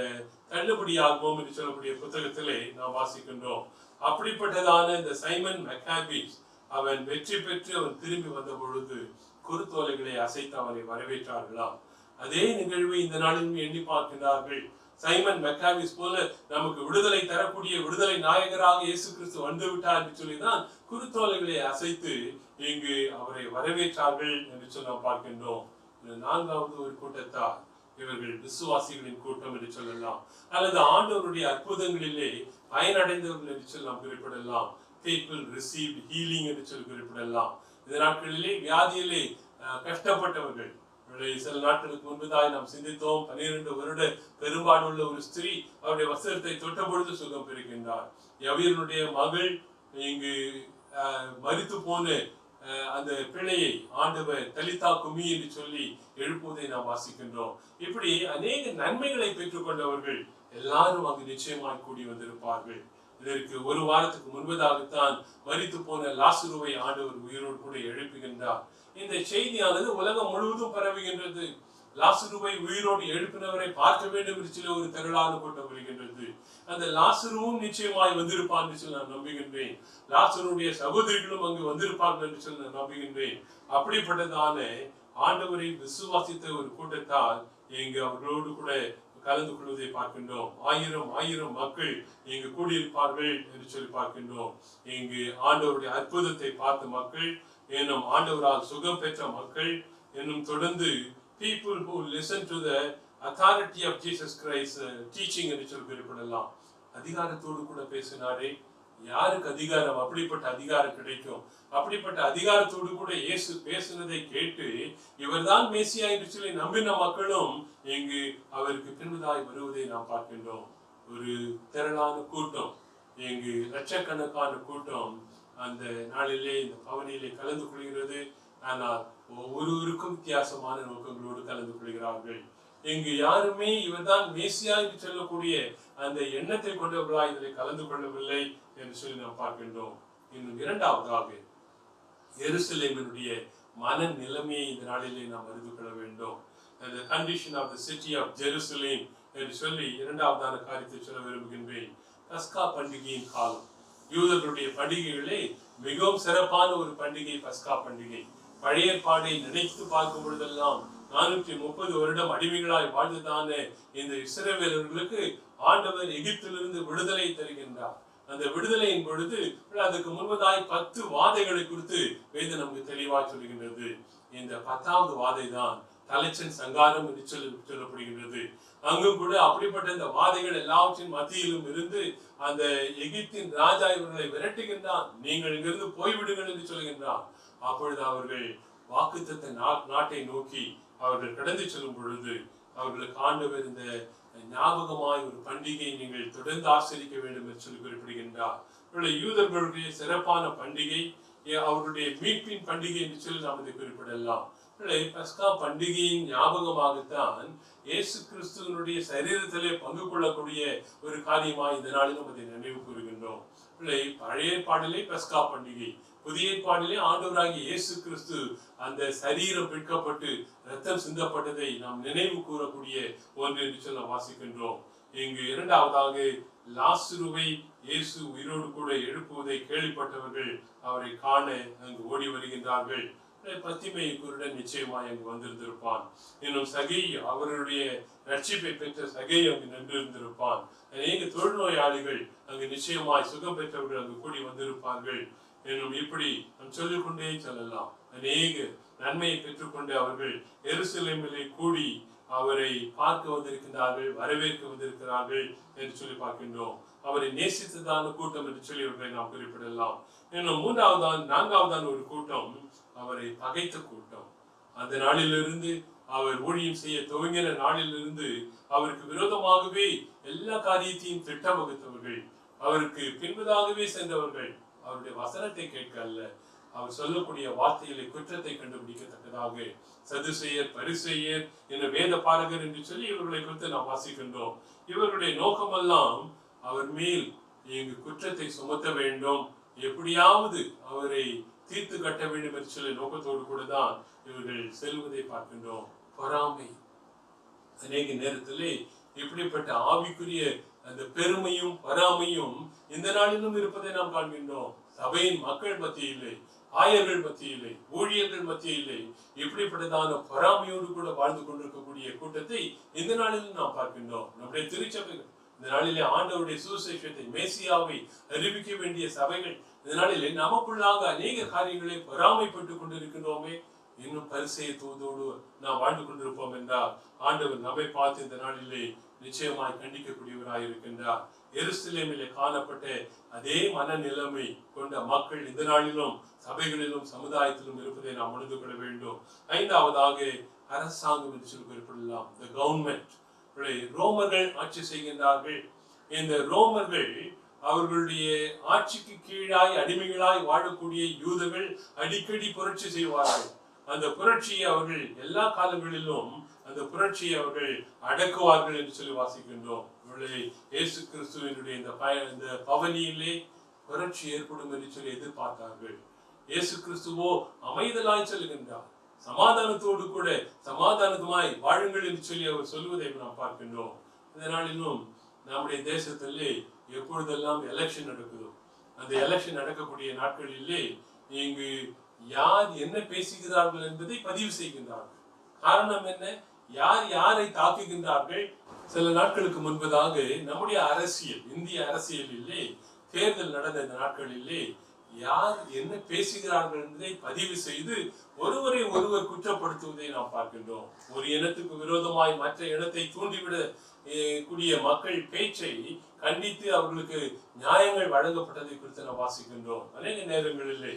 தள்ளுபடியாகும் என்று சொல்லக்கூடிய புத்தகத்திலே நாம் வாசிக்கின்றோம். அப்படிப்பட்டதான இந்த சைமன் மெக்காபிஸ் அவன் வெற்றி பெற்று அவன் திரும்பி வந்த பொழுது குருத்தோலைகளை அசைத்து அவனை வரவேற்றார்களாம். அதே நிகழ்வை இந்த நாளில் எண்ணி பார்க்கின்றார்கள். சைமன் மெக்காபிஸ் போல நமக்கு விடுதலை தரக்கூடிய விடுதலை நாயகராக இயேசு கிறிஸ்து வந்து விட்டார் என்று சொல்லிதான் குருத்தோலைகளை அசைத்து இங்கு அவரை வரவேற்றார்கள் என்று சொல்லி நாம் பார்க்கின்றோம். நான்காவது ஒரு கூட்டத்தார் இவர்கள் விசுவாசிகளின் கூட்டம் என்று சொல்லலாம், அல்லது ஆண்டவருடைய அற்புதங்களிலே பயனடைந்தவர்கள் என்று சொல்லி நாம் குறிப்பிடலாம். people received healing என்று சொல்லி குறிப்பிடலாம். இந்த நாட்களிலே வியாதியிலே கஷ்டப்பட்டவர்கள், சில நாட்களுக்கு முன்புதான் நாம் சிந்தித்தோம், 12 வருட பெரும்பாடுள்ள ஒரு ஸ்திரீ அவருடைய வஸ்திரத்தை தொட்ட பொழுது சுகம் பெறுகின்றார். யவீரனுடைய மகள் இங்கு மரித்து போன அந்த பிள்ளையை ஆண்டவர் தலிதா குமி என்று சொல்லி எழுப்புவதை நாம் வாசிக்கின்றோம். இப்படி அநேக நன்மைகளை பெற்றுக் கொண்டவர்கள் எல்லாரும் அங்கு நிச்சயமாய் கூடி வந்திருப்பார்கள். இதற்கு ஒரு வாரத்துக்கு முன்பதாகத்தான் மரித்து போன லாசருவை ஆண்டவர் உயிரோடு கூட எழுப்புகின்றார். இந்த செய்தியானது உலகம் முழுவதும் பரவுகின்றது. லாசருவை உயிரோடு எழுப்பினவரை பார்க்க வேண்டும் என்று சொல்லி ஒரு திரளான கூட்டம் வருகின்றது. அந்த லாசருவும் நிச்சயமாய் வந்திருப்பான் என்று சொல்லி நான் நம்புகின்றேன். லாசருடைய சகோதரிகளும் அங்கு வந்திருப்பார்கள் என்று சொல்லி நான் நம்புகின்றேன். அப்படிப்பட்டதான ஆண்டவரை விசுவாசித்த ஒரு கூட்டத்தால் இங்கு அவர்களோடு கூட கலந்து கொள்வதை பார்க்கின்றோம். ஆயிரம் மக்கள் இங்கு கூடியிருப்பார்கள் என்று சொல்லி பார்க்கின்றோம். இங்கு ஆண்டவருடைய அற்புதத்தை பார்த்த மக்கள், என்னும் ஆண்டவரால் சுகம் பெற்ற மக்கள், என்னும் தொடர்ந்து people who listen to the authority of Jesus Christ teaching என்று சொல்லி குறிப்பிடலாம். அதிகாரத்தோடு கூட பேசினாரே, யாருக்கு அதிகாரம், அப்படிப்பட்ட அதிகாரம் கிடைக்கும்? அப்படிப்பட்ட அதிகாரத்தோடு கூட இயேசு பேசினதை கேட்டு இவர்தான் மேசியா என்று சொல்லி நம்பின மக்களும் இங்கு அவருக்கு பின்பதாய் வருவதை நாம் பார்க்கின்றோம். ஒரு திரளான கூட்டம், இங்கு லட்சக்கணக்கான கூட்டம் அந்த நாளிலே இந்த பவனியிலே கலந்து கொள்கிறது. ஆனால் ஒவ்வொருவருக்கும் வித்தியாசமான நோக்கங்களோடு கலந்து கொள்கிறார்கள். இங்கு யாருமே இவர்தான் மேசியா என்று சொல்லக்கூடிய அந்த எண்ணத்தை கொண்டவர்களாய் இதில் கலந்து கொள்ளவில்லை என்று சொல்லி நாம் பார்க்கின்றோம். இன்னும் இரண்டாவதாக எருசலேமினுடைய மன நிலைமையை இந்த நாளிலே நாம் அறிந்து கொள்ள வேண்டும். The condition of the city of Jerusalem என்று சொல்லி இரண்டாவதான காரியத்தை சொல்ல விரும்புகின்றேன். பஸ்கா பண்டிகையின் காலம். யூதர்களுடைய பண்டிகைகளே மிகவும் சிறப்பான ஒரு பண்டிகை பஸ்கா பண்டிகை. பழைய ஏற்பாடை நினைத்து பார்க்கும் பொழுதெல்லாம் 430 வருடம் அடிமைகளாய் வாழ்ந்ததான இந்த இஸ்ரவேலர்களுக்கு ஆண்டவர் எகிப்திலிருந்து விடுதலை தருகின்றார். அந்த விடுதலையின் பொழுது அதுக்கு முன்பதாய் 10 வாதைகளை குறித்து வேதம் நமக்கு தெளிவாக சொல்கின்றது. இந்த 10வது வாதை தான் தலைச்சன் சங்காரம் என்று சொல்லப்படுகின்றது. அங்கும் கூட அப்படிப்பட்ட இந்த வாதைகள் எல்லாவற்றின் மத்தியிலும் இருந்து அந்த எகிப்தின் ராஜா இவர்களை விரட்டுகின்றான். நீங்கள் இங்கிருந்து போய்விடுங்கள் என்று சொல்கின்றான். அப்பொழுது அவர்கள் வாக்குத்தத்த நாட்டை நோக்கி அவர்கள் கடந்து செல்லும் பொழுது அவர்களுக்கு ஆண்டவர் இந்த ஞாபகமாய் ஒரு பண்டிகையை நீங்கள் தொடர்ந்து ஆசரிக்க வேண்டும் என்று சொல்லி குறிப்பிடுகின்றார். யூதர்களுடைய சிறப்பான பண்டிகை அவர்களுடைய மீட்பின் பண்டிகை என்று சொல்லி நாம் இதை குறிப்பிடலாம். பஸ்கா பண்டிகையின் ஞாபகமாகத்தான் இயேசு கிறிஸ்துவனுடைய சரீரத்திலே பங்கு கொள்ளக்கூடிய ஒரு காரியமாக இந்த நாளில் நம்ம அதை நினைவு கூறுகின்றோம். பழைய ஏற்பாடிலே பஸ்கா பண்டிகை, புதிய ஏற்பாடிலே ஆண்டவராகிய இயேசு கிறிஸ்து அந்த சரீரம் பிற்கப்பட்டு ரத்தம் சிந்தப்பட்டதை நாம் நினைவு கூறக்கூடிய ஒன்று என்று சொல்லி நாம் வாசிக்கின்றோம். இங்கு இரண்டாவதாக லாசருவை இயேசு உயிரோடு கூட எழுப்புவதை கேள்விப்பட்டவர்கள் அவரை காண அங்கு ஓடி வருகின்றார்கள். பத்திமை குருடன் நிச்சயமாய் அங்கு வந்திருந்திருப்பான். இன்னும் சகை, அவர்களுடைய ரட்சிப்பை பெற்ற சகை அங்கு நின்றிருந்திருப்பான். அநேக தொழுநோயாளிகள் அங்கு நிச்சயமாய் சுகம் பெற்றவர்கள் அங்கு கூடி வந்திருப்பார்கள். இன்னும் இப்படி நாம் சொல்லிக்கொண்டே செல்லலாம். அநேக நன்மையை பெற்றுக்கொண்டு அவர்கள் எருசலேமிலே கூடி அவரை பார்க்க வந்திருக்கிறார்கள், வரவேற்க வந்திருக்கிறார்கள் என்று சொல்லி பார்க்கின்றோம். அவரை நேசித்ததான கூட்டம் என்று சொல்லி அவர்களை நாம் குறிப்பிடலாம். இன்னும் நான்காவதான ஒரு கூட்டம் அவரை பகைத்த கூட்டம். அந்த நாளிலிருந்து அவர் ஊழியம் செய்ய துவங்கின நாளிலிருந்து அவருக்கு விரோதமாகவே எல்லா காரியத்தையும் திட்டம் வகுத்தவர்கள், அவருக்கு பின்பதாகவே சென்றவர்கள், அவருடைய வசனத்தை கேட்க அல்ல, அவர் சொல்லக்கூடிய வார்த்தைகளை குற்றத்தை கண்டுபிடிக்கத்தக்கதாக சதுசேயர், பரிசேயர் என்ற வேத பாரகர் என்று சொல்லி இவர்களை குறித்து நாம் வாசிக்கின்றோம். இவருடைய நோக்கமெல்லாம் அவர் மேல் இங்கு குற்றத்தை சுமத்த வேண்டும், எப்படியாவது அவரை தீர்த்து கட்ட வேண்டும் என்று சொல்லி நோக்கத்தோடு கூட தான் இவர்கள் செல்வதை பார்க்கின்றோம். பொறாமை, அநேக நேரத்திலே இப்படிப்பட்ட ஆவிக்குரிய அந்த பெருமையும் பொறாமையும் இந்த நாளிலும் இருப்பதை நாம் காண்கின்றோம். சபையின் மக்கள் மத்தியிலே, ஆயர்கள் மத்தியிலே, ஊழியர்கள் மத்தியிலே இப்படிப்பட்டதான பொறாமையோடு கூட வாழ்ந்து கொண்டிருக்கக்கூடிய கூட்டத்தை இந்த நாளிலும் நாம் பார்க்கின்றோம். நம்முடைய திருச்சபைகள் இந்த நாளிலே ஆண்டவருடைய சுவிசேஷத்தை, மேசியாவை அறிவிக்க வேண்டிய சபைகள் இந்த நாளிலே நமக்குள்ளாக அநேக காரியங்களை பொறாமைப்பட்டுக் கொண்டிருக்கின்றோமே. இன்னும் பரிசேயத்தோடு நாம் வாழ்ந்து கொண்டிருப்போம் என்றால் ஆண்டவர் நம்மை பார்த்து இந்த நாளிலே நிச்சயமாய் கண்டிக்கக்கூடியவராய் இருக்கின்றார். எருசலேமிலே காணப்பட்ட அதே மனநிலைமை கொண்ட மக்கள் இந்த நாளிலும் சபைகளிலும் சமுதாயத்திலும் இருப்பதை நாம் உணர்ந்து கொள்ள வேண்டும். ஐந்தாவதாக அரசாங்கம் என்று சொல்லி குறிப்பிடலாம். The government. ரோமர்கள் ஆட்சி செய்கின்றார்கள். இந்த ரோமர்கள் அவர்களுடைய ஆட்சிக்கு கீழாய் அடிமைகளாய் வாழக்கூடிய யூதர்கள் அடிக்கடி புரட்சி செய்வார்கள். அந்த புரட்சியை அவர்கள் எல்லா காலங்களிலும் அந்த புரட்சியை அவர்கள் அடக்குவார்கள் என்று சொல்லி வாசிக்கின்றோம். இயேசு கிறிஸ்துவினுடைய இந்த பவனியிலே புரட்சி ஏற்படும் என்று சொல்லி எதிர்பார்த்தார்கள். இயேசு கிறிஸ்துவோ அமைதலாய் சொல்லுகின்றார். சமாதானத்தோடு கூட சமாதானமாய் வாழுங்கள் என்று சொல்லி அவர் சொல்வதை நாம் பார்க்கின்றோம். இந்த நாளிலும் நம்முடைய தேசத்திலே எப்பொழுதெல்லாம் எலெக்ஷன் நடக்குதோ அந்த எலெக்ஷன் நடக்கக்கூடிய நாட்களிலே இங்கு யார் என்ன பேசுகிறார்கள் என்பதை பதிவு செய்கின்றார்கள். காரணம் என்ன? யார் யாரை தாக்குகின்றார்கள்? சில நாட்களுக்கு முன்பதாக நம்முடைய அரசியல், இந்திய அரசியலிலே தேர்தல் நடந்த இந்த நாட்களிலே யார் என்ன பேசுகிறார்கள் என்பதை பதிவு செய்து ஒருவரை ஒருவர் குற்றப்படுத்துவதை நாம் பார்க்கின்றோம். ஒரு இனத்துக்கு விரோதமாய் மற்ற இனத்தை தூண்டிவிட கூடிய மக்கள் பேச்சை கண்டித்து அவர்களுக்கு நியாயங்கள் வழங்கப்பட்டதை குறித்து நாம் வாசிக்கின்றோம். அநேக நேரங்களிலே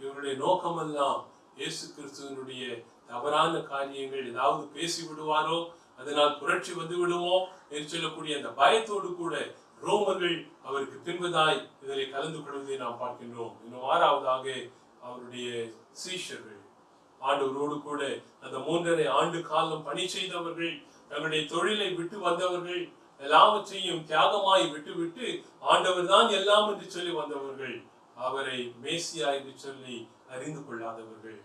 இவருடைய நோக்கமெல்லாம் இயேசு கிறிஸ்துவனுடைய தவறான காரியங்கள் ஏதாவது பேசி விடுவாரோ, அதனால் புரட்சி வந்து விடுவோம் என்று சொல்லக்கூடிய அந்த பயத்தோடு கூட ரோமர்கள் அவருக்கு பின்பதாய் இதில் கலந்து கொள்வதை நாம் பார்க்கின்றோம். இன்னும் ஆறாவதாக அவருடைய சீஷர்கள், ஆண்டவரோடு கூட அந்த 3.5 ஆண்டு காலம் பணி செய்தவர்கள், தங்களுடைய தொழிலை விட்டு வந்தவர்கள், எல்லாவற்றையும் தியாகமாய் விட்டு ஆண்டவர் தான் எல்லாம் என்று சொல்லி வந்தவர்கள், அவரை மேசியா என்று சொல்லி அறிந்து கொள்ளாதவர்கள்.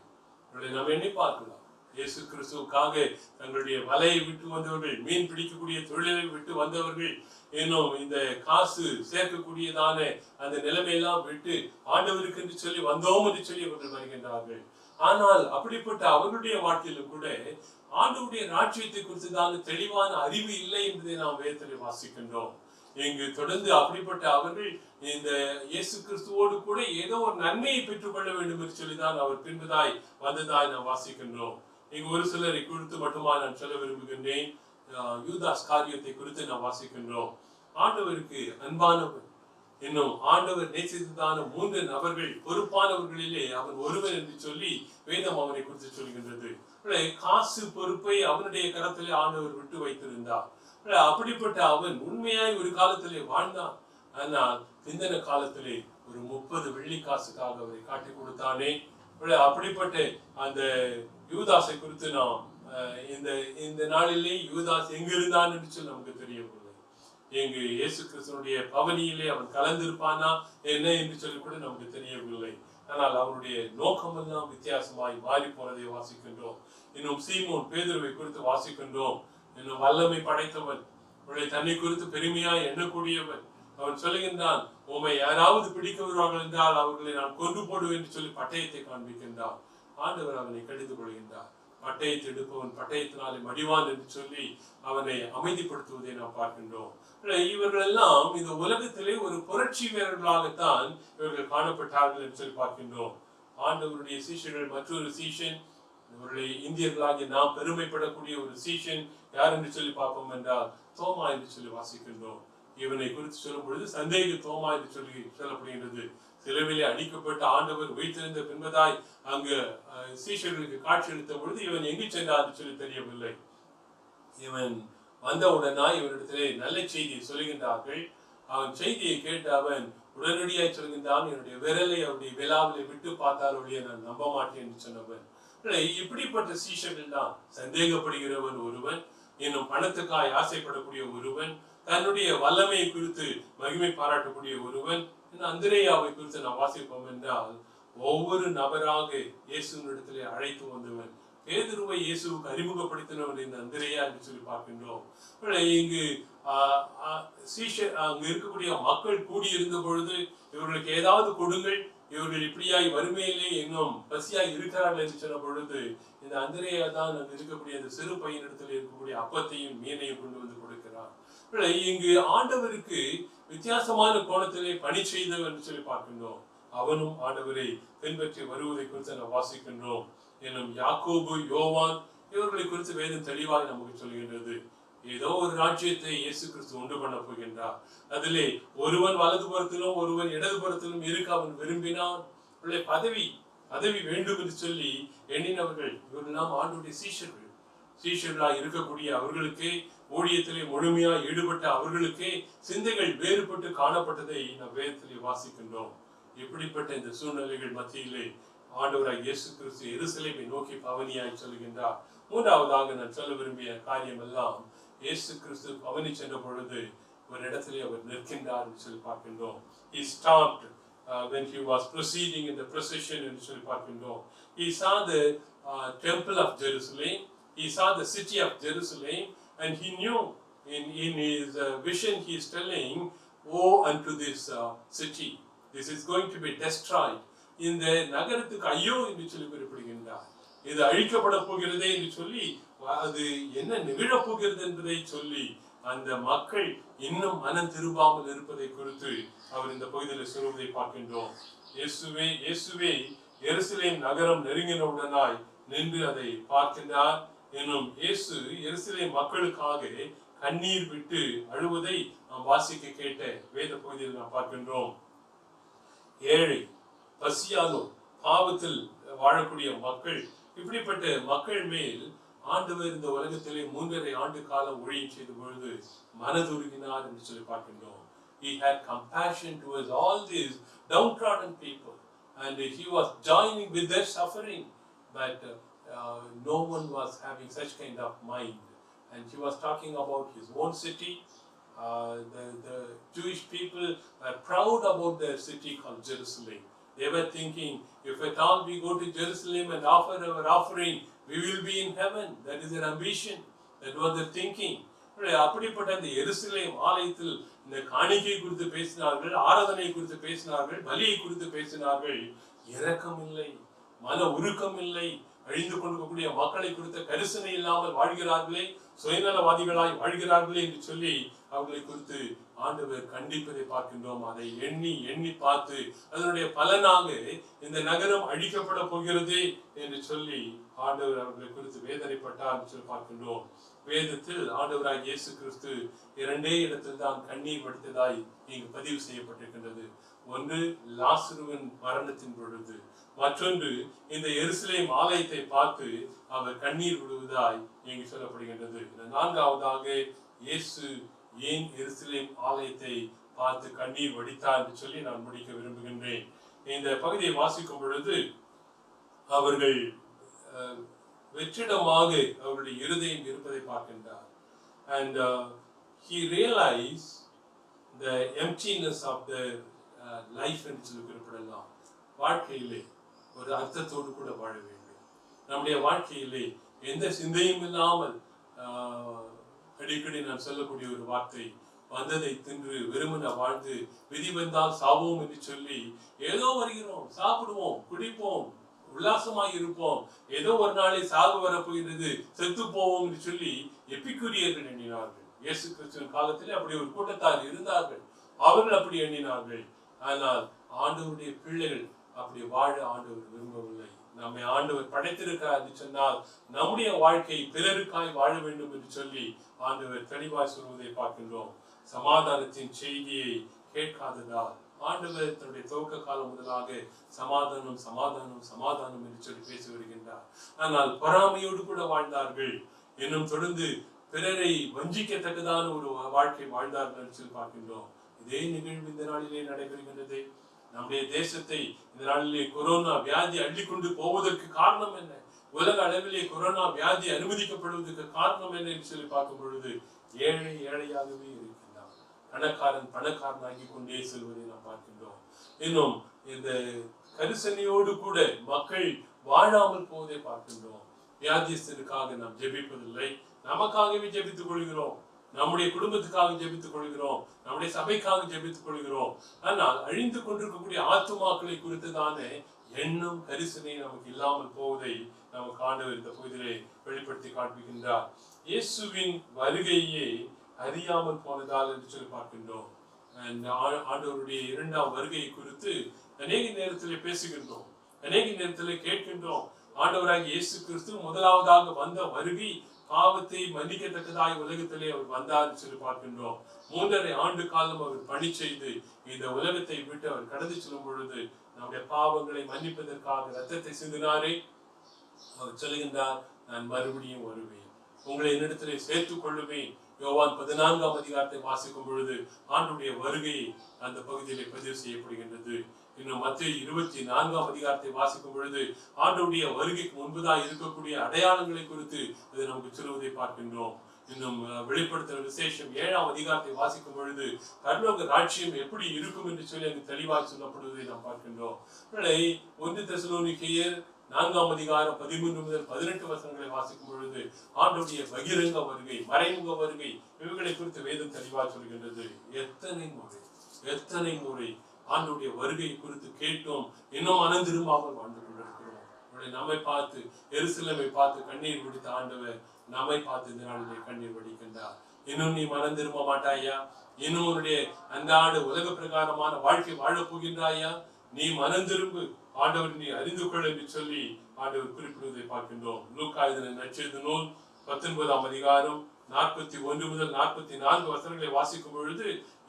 நாம் எண்ணி பார்க்கலாம். இயேசு கிறிஸ்துவுக்காக தங்களுடைய வலையை விட்டு வந்தவர்கள், மீன் பிடிக்கக்கூடிய தொழிலை விட்டு வந்தவர்கள், இன்னும் இந்த காசு சேர்க்கக்கூடியதான அந்த நிலைமையெல்லாம் விட்டு ஆண்டவருக்கு என்று சொல்லி வந்தோம் என்று சொல்லி அவர்கள் வருகின்றார்கள். ஆனால் அப்படிப்பட்ட அவர்களுடைய வாழ்க்கையிலும் கூட ஆண்டவருடைய ராஜ்யத்தை குறித்துதான தெளிவான அறிவு இல்லை என்பதை நாம் வேதத்தில் வாசிக்கின்றோம். இங்கு தொடர்ந்து அப்படிப்பட்ட அவர்கள் இந்த இயேசு கிறிஸ்துவோடு கூட ஏதோ ஒரு நன்மையை பெற்றுக் கொள்ள வேண்டும் என்று சொல்லிதான் அவர் பின்பதாய் வந்ததாய் நாம் வாசிக்கின்றோம். இங்கு ஒரு சிலரை குறித்து மட்டுமா நான் சொல்ல விரும்புகின்றேன். யூதாஸ் காரியத்தை குறித்து நாம் வாசிக்கின்றோம். ஆண்டவருக்கு அன்பானவர், இன்னும் ஆண்டவர் நேசித்ததான 3 நபர்கள், பொறுப்பானவர்களிலே அவன் ஒருவர் என்று சொல்லி வேதம் அவனை குறித்து சொல்கின்றது. காசு பொறுப்பை அவனுடைய கரத்திலே ஆண்டவர் விட்டு வைத்திருந்தார். அப்படிப்பட்ட அவன் உண்மையாய் ஒரு காலத்திலே வாழ்ந்தான். ஆனால் பிந்தின காலத்திலே ஒரு 30 வெள்ளிக்காசுக்காக அவரை காட்டி கொடுத்தானே. அப்படிப்பட்ட அந்த யூதாசை குறித்து நாம் இந்த இந்த நாளிலே யூதாஸ் எங்க இருந்தான் என்று சொல்லி நமக்கு தெரியவில்லை. எங்கு இயேசு கிறிஸ்துவனுடைய பவனியிலே அவன் கலந்திருப்பானா என்ன என்று சொல்லி கூட நமக்கு தெரியவில்லை. ஆனால் அவனுடைய நோக்கமெல்லாம் வித்தியாசமாய் மாறி போனதை வாசிக்கின்றோம். இன்னும் சீமோன் பேதுருவை குறித்து வாசிக்கின்றோம். இன்னும் வல்லமை படைத்தவன், தன்னை குறித்து பெருமையாய் எண்ணக்கூடியவன். அவன் சொல்லுகின்றான், உமை யாராவது பிடிக்க வருவார்கள் என்றால் அவர்களை நான் கொன்று போடுவேன் என்று சொல்லி பட்டயத்தை காண்பிக்கின்றான். ஆண்டவர் அவனை கடிந்து கொள்கின்றார். பட்டயத்தை எடுப்பவன் பட்டயத்தினாலே மடிவான் என்று சொல்லி அவனை அமைதிப்படுத்துவதை நாம் பார்க்கின்றோம். இவர்கள் எல்லாம் இந்த உலகத்திலே ஒரு புரட்சி வீரர்களாகத்தான் இவர்கள் காணப்பட்டார்கள் என்று சொல்லி பார்க்கின்றோம். ஆண்டவருடைய சீஷர்கள் மற்றொரு சீஷன், இவருடைய இந்தியர்களாகிய நாம் பெருமைப்படக்கூடிய ஒரு சீஷன் யார் என்று சொல்லி பார்ப்போம் என்றால் தோமா என்று சொல்லி வாசிக்கின்றோம். இவனை குறித்து சொல்லும் பொழுது சந்தேக தோமா என்று சொல்லி சொல்லப்படுகின்றது. சிலுவையிலே அடிக்கப்பட்ட ஆண்டவர் வைத்திருந்த பின்பதாய் அங்கு சீஷர்களுக்கு காட்சி அளித்த பொழுது இவன் எங்கு சென்றார் என்று சொல்லி தெரியவில்லை. இவன் வந்தவுடனாய் இவனிடத்திலே நல்ல செய்தியை சொல்லுகின்றார்கள். அவன் செய்தியை கேட்டு அவன் உடனடியாய் சொல்கின்றான், என்னுடைய விரலை அவருடைய விழாவிலே விட்டு பார்த்தால் ஒழிய நான் நம்ப மாட்டேன் என்று சொன்னவன். இப்படிப்பட்ட சீஷர்கள் தான் சந்தேகப்படுகிறவன் ஒருவன், இன்னும் பணத்துக்காய் ஆசைப்படக்கூடிய ஒருவன், தன்னுடைய வல்லமையை குறித்து மகிமை பாராட்டக்கூடிய ஒருவன். அந்திரேயாவை குறித்து நாம் வாசிப்போம் என்றால் ஒவ்வொரு நபராக இயேசுவினிடத்திலே அழைத்து வந்தவன். பேதுருவை இயேசுவுக்கு அறிமுகப்படுத்தினவன் இந்த அந்திரேயா என்று சொல்லி பார்க்கின்றோம். இங்கு அங்கு இருக்கக்கூடிய மக்கள் கூடியிருந்த பொழுது இவர்களுக்கு ஏதாவது கொடுங்கள், இவர்கள் இப்படியாய் வறுமையிலே இன்னும் பசியாய் இருக்கிறார்கள் என்று சொன்ன பொழுது இந்த அந்திரேயா தான் அங்கு இருக்கக்கூடிய அந்த சிறு பையனிடத்தில் இருக்கக்கூடிய அப்பத்தையும் மீனையும் கொண்டு வந்து கொடுக்கிறார். இங்கு ஆண்டவருக்கு வித்தியாசமான கோணத்திலே பணி செய்தவர் என்று சொல்லி பார்க்கின்றோம். அவனும் ஆண்டவரை பின்பற்றி வருவதை குறித்து நாம் வாசிக்கின்றோம். எனும் யாக்கோபு, யோவான் இவர்களை குறித்து வேதம் தெளிவாக நமக்கு சொல்கின்றது. ஏதோ ஒரு ராஜ்யத்தை இயேசு கிறிஸ்து உண்டு பண்ண போகின்றார். அதிலே ஒருவன் வலதுபுறத்திலும் ஒருவன் இடதுபுறத்திலும் இருக்க அவன் விரும்பினான். பதவி வேண்டும் என்று சொல்லி எண்ணினவர்கள் இவர்கள் நாம் ஆண்டவருடைய சீஷர்களாய் இருக்கக்கூடிய அவர்களுக்கு, ஊழியத்திலே முழுமையாய் ஈடுபட்ட அவர்களுக்கு சிந்தைகள் வேறுபட்டு காணப்பட்டதை நாம் வேதத்திலே வாசிக்கின்றோம். இப்படிப்பட்ட இந்த சூழ்நிலைகள் மத்தியிலே ஆண்டவராய் இயேசு கிறிஸ்து எருசலேமை நோக்கி பவனியாய் சொல்கின்றார். மூன்றாவதாக நான் சொல்ல விரும்பிய காரியம் எல்லாம், இயேசு கிறிஸ்து பவனி சென்ற பொழுது ஒரு இடத்திலே அவர் நிற்கின்றார் என்று சொல்லி பார்க்கின்றோம். He stopped when he was proceeding in the procession என்று சொல்லி பார்க்கின்றோம். He saw the temple of Jerusalem, he saw the city of Jerusalem, and he knew in his vision he is telling, woe unto this city, this is going to be destroyed. இந்த நகரத்துக்கு ஐயோ என்று சொல்லி குறிப்பிடுகின்றார். இது அழிக்கப்பட போகிறதே என்று சொல்லி, அது என்ன நிகழப் போகிறது என்பதை சொல்லி அந்த மக்கள் இன்னும் மனம் திரும்பாமல் இருப்பதை குறித்து அவர் இந்த பகுதியில் சொல்வதை பார்க்கின்றோம். இயேசுவே எருசலேம் நகரம் நெருங்கினவுடனாய் நின்று அதை பார்க்கின்றார். என்னும் இயேசு எருசலேம் மக்களுக்காக கண்ணீர் விட்டு அழுவதை நாம் வாசிக்க கேட்ட வேத பகுதியில் நாம் பார்க்கின்றோம். ஏழை, பசியாலும் பாவத்தில் வாழக்கூடிய மக்கள், இப்படிப்பட்ட மக்கள் மேல் ஆண்டவர் இந்த உலகத்திலே 3.5 ஆண்டு காலம் ஊழியம் செய்த பொழுது மனதுருகினார் என்று சொல்லி பார்க்கின்றோம். He had compassion towards all these downtrodden people and he was joining with their suffering, but no one was having such kind of mind. And he was talking about his own city. The Jewish people were proud about their city called Jerusalem. They were thinking, if at all we go to Jerusalem and offer our offering, we will be in heaven. That is their ambition. That was their thinking. அப்படிப்பட்ட அந்த எருசலேம் ஆலயத்தில் இந்த காணிக்கை குறித்து பேசினார்கள், ஆராதனை குறித்து பேசினார்கள், பலியை குறித்து பேசினார்கள். இரக்கம் இல்லை, மன உருக்கம் இல்லை, அழிந்து கொண்டிருக்கக்கூடிய மக்களை குறித்த கரிசனை இல்லாமல் வாழ்கிறார்களே, சுயநலவாதிகளாய் வாழ்கிறார்களே என்று சொல்லி அவர்களை குறித்து ஆண்டவர் கண்டிப்பதை பார்க்கின்றோம். அதை எண்ணி எண்ணி பார்த்து அதனுடைய பலனாக இந்த நகரம் அழிக்கப்பட போகிறது என்று சொல்லி ஆண்டவர் அவர்களை குறித்து வேதனைப்பட்டார் என்று சொல்லி பார்க்கின்றோம். வேதத்தில் ஆண்டவராக இயேசு கிறிஸ்து 2 இடத்தில் தான் கண்ணீர் வடித்ததாய் இங்கு பதிவு செய்யப்பட்டிருக்கின்றது. ஒன்று லாசருவின் மரணத்தின் பொழுது, மற்றொன்று இந்த எருசலேம் ஆலயத்தை பார்த்து அவர் கண்ணீர் விடுவதாய் இங்கு சொல்லப்படுகின்றது. 4ஆவதாக இயேசு ஏன் எருசலேம் ஆலயத்தை பார்த்து கண்ணீர் வடித்தார் என்று சொல்லி நான் முடிக்க விரும்புகின்றேன். இந்த பகுதியை வாசிக்கும் பொழுது அவர்கள் வெற்றிடமாக அவருடைய இருதயம் இருப்பதை பார்க்கின்றார். And he realized the emptiness of their life என்று சொல்லி குறிப்பிடலாம். வாழ்க்கையிலே ஒரு அர்த்தத்தோடு கூட வாழ வேண்டும். நம்முடைய வாழ்க்கையிலே எந்த சிந்தையும் இல்லாமல் அடிக்கடி நான் சொல்லக்கூடிய ஒரு வார்த்தை, வந்ததை தின்று வெறுமன வாழ்ந்து விதி வந்தால் சாவோம் என்று சொல்லி ஏதோ வருகிறோம், சாப்பிடுவோம், குடிப்போம், உல்லாசமாய் இருப்போம், ஏதோ ஒரு நாளை சாகு வரப்போகிறது, செத்து போவோம் என்று சொல்லி எபிக்குரியர்கள் எண்ணினார்கள். இயேசு கிறிஸ்துவின் காலத்திலே அப்படி ஒரு கூட்டத்தார் இருந்தார்கள். அவர்கள் அப்படி எண்ணினார்கள். ஆனால் ஆண்டவருடைய பிள்ளைகள் அப்படி வாழ ஆண்டவர் விரும்பவில்லை. நம்மை ஆண்டவர் படைத்திருக்கிறார் என்று சொன்னால் நம்முடைய வாழ்க்கை பிறருக்காய் வாழ வேண்டும் என்று சொல்லி ஆண்டவர் தெளிவாய் சொல்வதை பார்க்கின்றோம். சமாதானத்தின் செய்தியை கேட்காததால் ஆண்டவர் தன்னுடைய துவக்க காலம் முதலாக சமாதானம் சமாதானம் சமாதானம் என்று சொல்லி பேசி வருகின்றார். ஆனால் பொறாமையோடு கூட வாழ்ந்தார்கள். இன்னும் தொடர்ந்து பிறரை வஞ்சிக்கத்தக்கதான ஒரு வாழ்க்கை வாழ்ந்தார்கள் என்று சொல்லி பார்க்கின்றோம். இதே நிகழ்வு இந்த நாளிலே நடைபெறுகின்றது. நம்முடைய தேசத்தை இந்த நாளிலே கொரோனா வியாதி அள்ளிக்கொண்டு போவதற்கு காரணம் என்ன? உலக அளவிலே கொரோனா வியாதி அனுமதிக்கப்படுவதற்கு காரணம் என்ன என்று சொல்லி பார்க்கும் பொழுது ஏழை ஏழையாகவே இருக்கின்றார், பணக்காரன் பணக்காரனாகி கொண்டே செல்வதை நாம் பார்க்கின்றோம். இன்னும் இந்த கரிசனையோடு கூட மக்கள் வாழாமல் போவதை பார்க்கின்றோம். வியாதியஸ்தருக்காக நாம் ஜெபிப்பதில்லை, நமக்காகவே ஜெபித்துக் கொள்கிறோம், நம்முடைய குடும்பத்துக்காக ஜெபித்துக் கொள்கிறோம், நம்முடைய சபைக்காக ஜெபித்துக் கொள்கிறோம். ஆனால் அழிந்து கொண்டிருக்கக்கூடிய ஆத்துமாக்களை குறித்துதான எண்ணம் கரிசனை நமக்கு இல்லாமல் போவதை நமக்கு ஆண்டவர் இந்த பகுதியிலே வெளிப்படுத்தி காண்பிக்கின்றார். இயேசுவின் வருகையே அறியாமல் போனதால் என்று சொல்லி பார்க்கின்றோம். ஆண்டவருடைய இரண்டாம் வருகையை குறித்து அநேக நேரத்திலே பேசுகின்றோம், அநேக நேரத்திலே கேட்கின்றோம். ஆண்டவராகிய இயேசு கிறிஸ்து முதலாவதாக வந்த வருகை பாவத்தை மன்னிக்கத்தக்கதாய் உலகத்திலே அவர் வந்தார் சொல்லி பார்க்கின்றோம். 3.5 ஆண்டு காலம் அவர் பணி செய்து இந்த உலகத்தை விட்டு அவர் கடந்து செல்லும் பொழுது நம்முடைய பாவங்களை மன்னிப்பதற்காக ரத்தத்தை சிந்தினாரே. அவர் சொல்லுகின்றார், நான் மறுபடியும் வருவேன், உங்களை என்னிடத்திலே சேர்த்துக் கொள்ளுவேன். யோவான் 14ஆம் அதிகாரத்தை வாசிக்கும் பொழுது ஆண்டுடைய வருகை அந்த பகுதியிலே பதிவு செய்யப்படுகின்றது. இன்னும் மத்தேயு 24ஆம் அதிகாரத்தை வாசிக்கும் பொழுது ஆண்டவருடைய வருகைக்கு முன்பதாக இருக்கக்கூடிய அடையாளங்களை குறித்து இது நமக்கு சொல்வதை பார்க்கின்றோம். இன்னும் வெளிப்படுத்துகிற விசேஷம் 7ஆம் அதிகாரத்தை வாசிக்கும் பொழுது பரலோக ராஜ்யம் எப்படி இருக்கும் என்று சொல்லி அங்கு தெளிவாக சொல்லப்படுவதை நாம் பார்க்கின்றோம். 1 தெசலோனிக்கேயர் 4ஆம் அதிகாரம் 13 முதல் 18 வசனங்களை வாசிக்கும் பொழுது ஆண்டவருடைய பகிரங்க வருகை, மறைமுக வருகை, இவைகளை குறித்து வேதம் தெளிவாக சொல்கின்றது. எத்தனை முறை ஆண்டவருடைய வருகை குறித்து கேட்டோம், இன்னும் மனம் திரும்பாமல் வாழ்ந்து கொண்டிருக்கிறோம். நம்மை பார்த்து, எருசலேமை பார்த்து கண்ணீர் வடித்த ஆண்டவர் நம்மை பார்த்து இந்த நாளிலே கண்ணீர் வடிக்கின்றார். இன்னும் நீ மனம் திரும்ப மாட்டாயா? இன்னும் உன்னுடைய அன்றாட உலக பிரகாரமான வாழ்க்கை வாழப் போகின்றாயா? நீ மனம் திரும்பு, ஆண்டவர் நீ அறிந்து கொள் என்று சொல்லி ஆண்டவர் குறிப்பிடுவதை பார்க்கின்றோம். லூக்கா எழுதின நற்செய்தி நூல் 19ஆம் அதிகாரம் 41 முதல் 44 வசனங்களை வாசிக்கும் பொழுது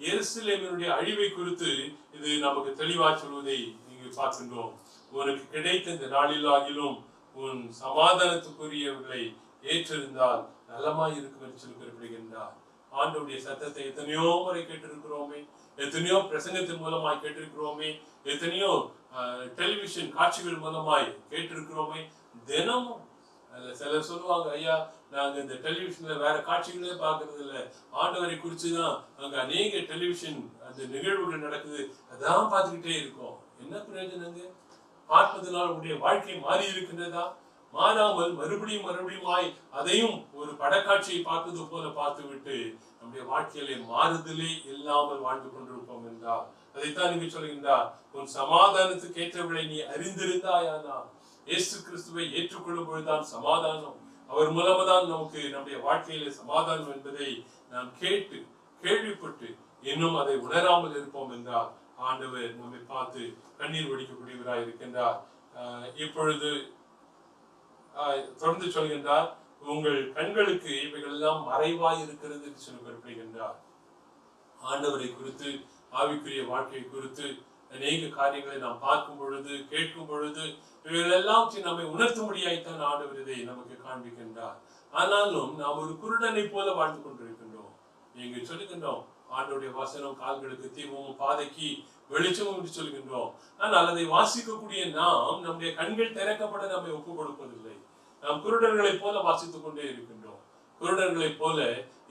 எருசலேமினுடைய அழிவை குறித்து இது நமக்கு தெளிவாக சொல்வதை இங்கு பார்க்கின்றோம். உனக்கு கிடைத்த இந்த நாளில் ஆகிலும் உன் சமாதானத்துக்குரியவர்களை ஏற்றிருந்தால் நலமாய் இருக்கும் என்று சொல்லி குறிப்பிடுகின்றார். ஆண்டவருடைய சத்தத்தை எத்தனையோ முறை கேட்டிருக்கிறோமே, எத்தனையோ பிரசங்கத்தின் மூலமாய் கேட்டிருக்கிறோமே, எத்தனையோ டெலிவிஷன் காட்சிகள் மூலமாய் கேட்டிருக்கிறோமே. தினமும் சிலர் சொல்லுவாங்க, ஐயா நாங்க இந்த டெலிவிஷன்ல வேற காட்சிகளே பார்க்கறது இல்லை, ஆண்டவரை குறிச்சுதான் அங்க அநேக டெலிவிஷன் அந்த நிகழ்வுகள் நடக்குது, அதான் பார்த்துக்கிட்டே இருக்கோம். என்ன பிரயோஜனங்க? பார்ப்பதனால் உடைய வாழ்க்கை மாறி இருக்கின்றதா? மாறாமல் மறுபடியுமாய் அதையும் ஒரு படக்காட்சியை பார்ப்பது போல பார்த்து விட்டு நம்முடைய வாழ்க்கையிலே மாறுதலே இல்லாமல் வாழ்ந்து கொண்டிருப்போம் என்றால் அதைத்தான் நீங்க சொல்கின்றார், உன் சமாதானத்துக்கு ஏற்றவர்களை நீ அறிந்திருந்தாயானா? இயேசு கிறிஸ்துவை ஏற்றுக்கொள்ளும் பொழுதுதான் சமாதானம். அவர் மூலமாதான் நமக்கு நம்முடைய வாழ்க்கையிலே சமாதானம் என்பதை நாம் கேள்விப்பட்டு இன்னும் அதை உணராமல் இருப்போம் என்றால் ஆண்டவர் நம்மை பார்த்து கண்ணீர் வடிக்கக்கூடியவராய் இருக்கின்றார். இப்பொழுது தொடர்ந்து சொல்கின்றார், உங்கள் கண்களுக்கு இவைகள் எல்லாம் மறைவாய் இருக்கிறது என்று சொல்லி குறிப்பிடுகின்றார். ஆண்டவரை குறித்து, ஆவிக்குரிய வாழ்க்கையை குறித்து அநேக காரியங்களை நாம் பார்க்கும் பொழுது, கேட்கும் பொழுது இவைகள் எல்லாம் நம்மை உணர்த்தும்படியாய்த்தான் ஆண்டவர் இதை நமக்கு காண்பிக்கின்றார். ஆனாலும் நாம் ஒரு குருடனை போல வாழ்ந்து கொண்டிருக்கின்றோம். இங்கு சொல்லுகின்றோம், ஆண்டவருடைய வசனம் கால்களுக்கு தீபமும் பாதைக்கு வெளிச்சமும் என்று சொல்கின்றோம். ஆனால் அதை வாசிக்கக்கூடிய நாம் நம்முடைய கண்கள் திறக்கப்பட நம்மை ஒப்புக் கொடுப்பதில்லை. நாம் குருடர்களைப் போல வாசித்துக் கொண்டே இருக்கின்றோம். குருடர்களைப் போல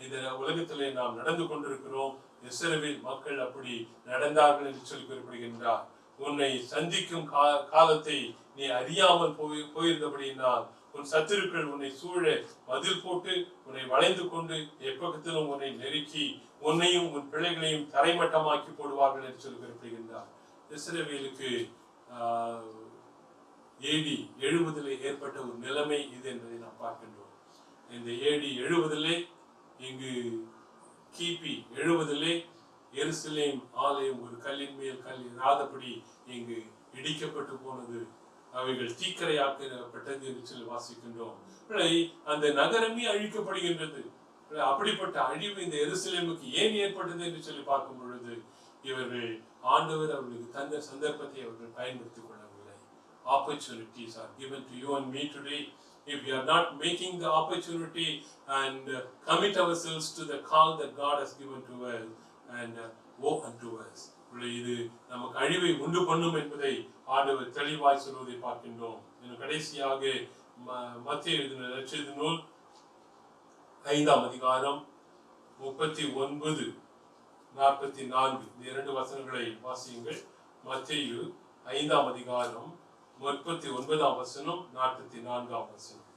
இந்த உலகத்திலே நாம் நடந்து கொண்டிருக்கிறோம். இஸ்ரவேல் மக்கள் அப்படி நடந்தார்கள் என்று சொல்லி குறிப்பிடுகின்றார். உன்னை சந்திக்கும் காலத்தை நீ அறியாமல் போயிருந்தபடியினால் உன் சத்துருக்கள் உன்னை சூழ மதில் போட்டு உன்னை வளைந்து கொண்டு எப்பக்கத்திலும் உன்னை நெருக்கி உன்னையும் உன் பிள்ளைகளையும் தரைமட்டமாக்கி போடுவார்கள் என்று சொல்லி குறிப்பிடுகின்றார். இஸ்ரவேலுக்கு AD 70 ஏற்பட்ட ஒரு நிலைமை இது என்பதை நாம் பார்க்கின்றோம். இந்த AD 70 இங்கு கிபி 70 எருசலேம் ஆலயம் ஒரு கல்லின் மேல் கல் இராதபடி இங்கு இடிக்கப்பட்டு போனது. அவைகள் தீக்கரையாக்கப்பட்டது என்று சொல்லி வாசிக்கின்றோம். அந்த நகரமே அழிக்கப்படுகின்றது. அப்படிப்பட்ட அழிவு இந்த எருசலேமுக்கு ஏன் ஏற்பட்டது என்று சொல்லி பார்க்கும் பொழுது இவர்கள் ஆண்டவர் அவர்களுக்கு தந்த சந்தர்ப்பத்தை அவர்கள் பயன்படுத்திக் கொள்ளவில்லை. Opportunities are given to you and me today. If we are not making the opportunity and commit ourselves to the call that God has given to us and woe unto us. இது நமக்கு அழிவை உண்டு பண்ணும் என்பதை ஆண்டவர் தெளிவாய் சொல்வதை பார்க்கின்றோம். இன்னும் கடைசியாக மத்தேயு எழுதின நற்செய்தி நூல் 5ஆம் அதிகாரம் 39-44 இந்த 2 வசனங்களை வாசியுங்கள். மத்தேயு 5ஆம் அதிகாரம் 39ஆம் வசனம் 44ஆம் வசனம்.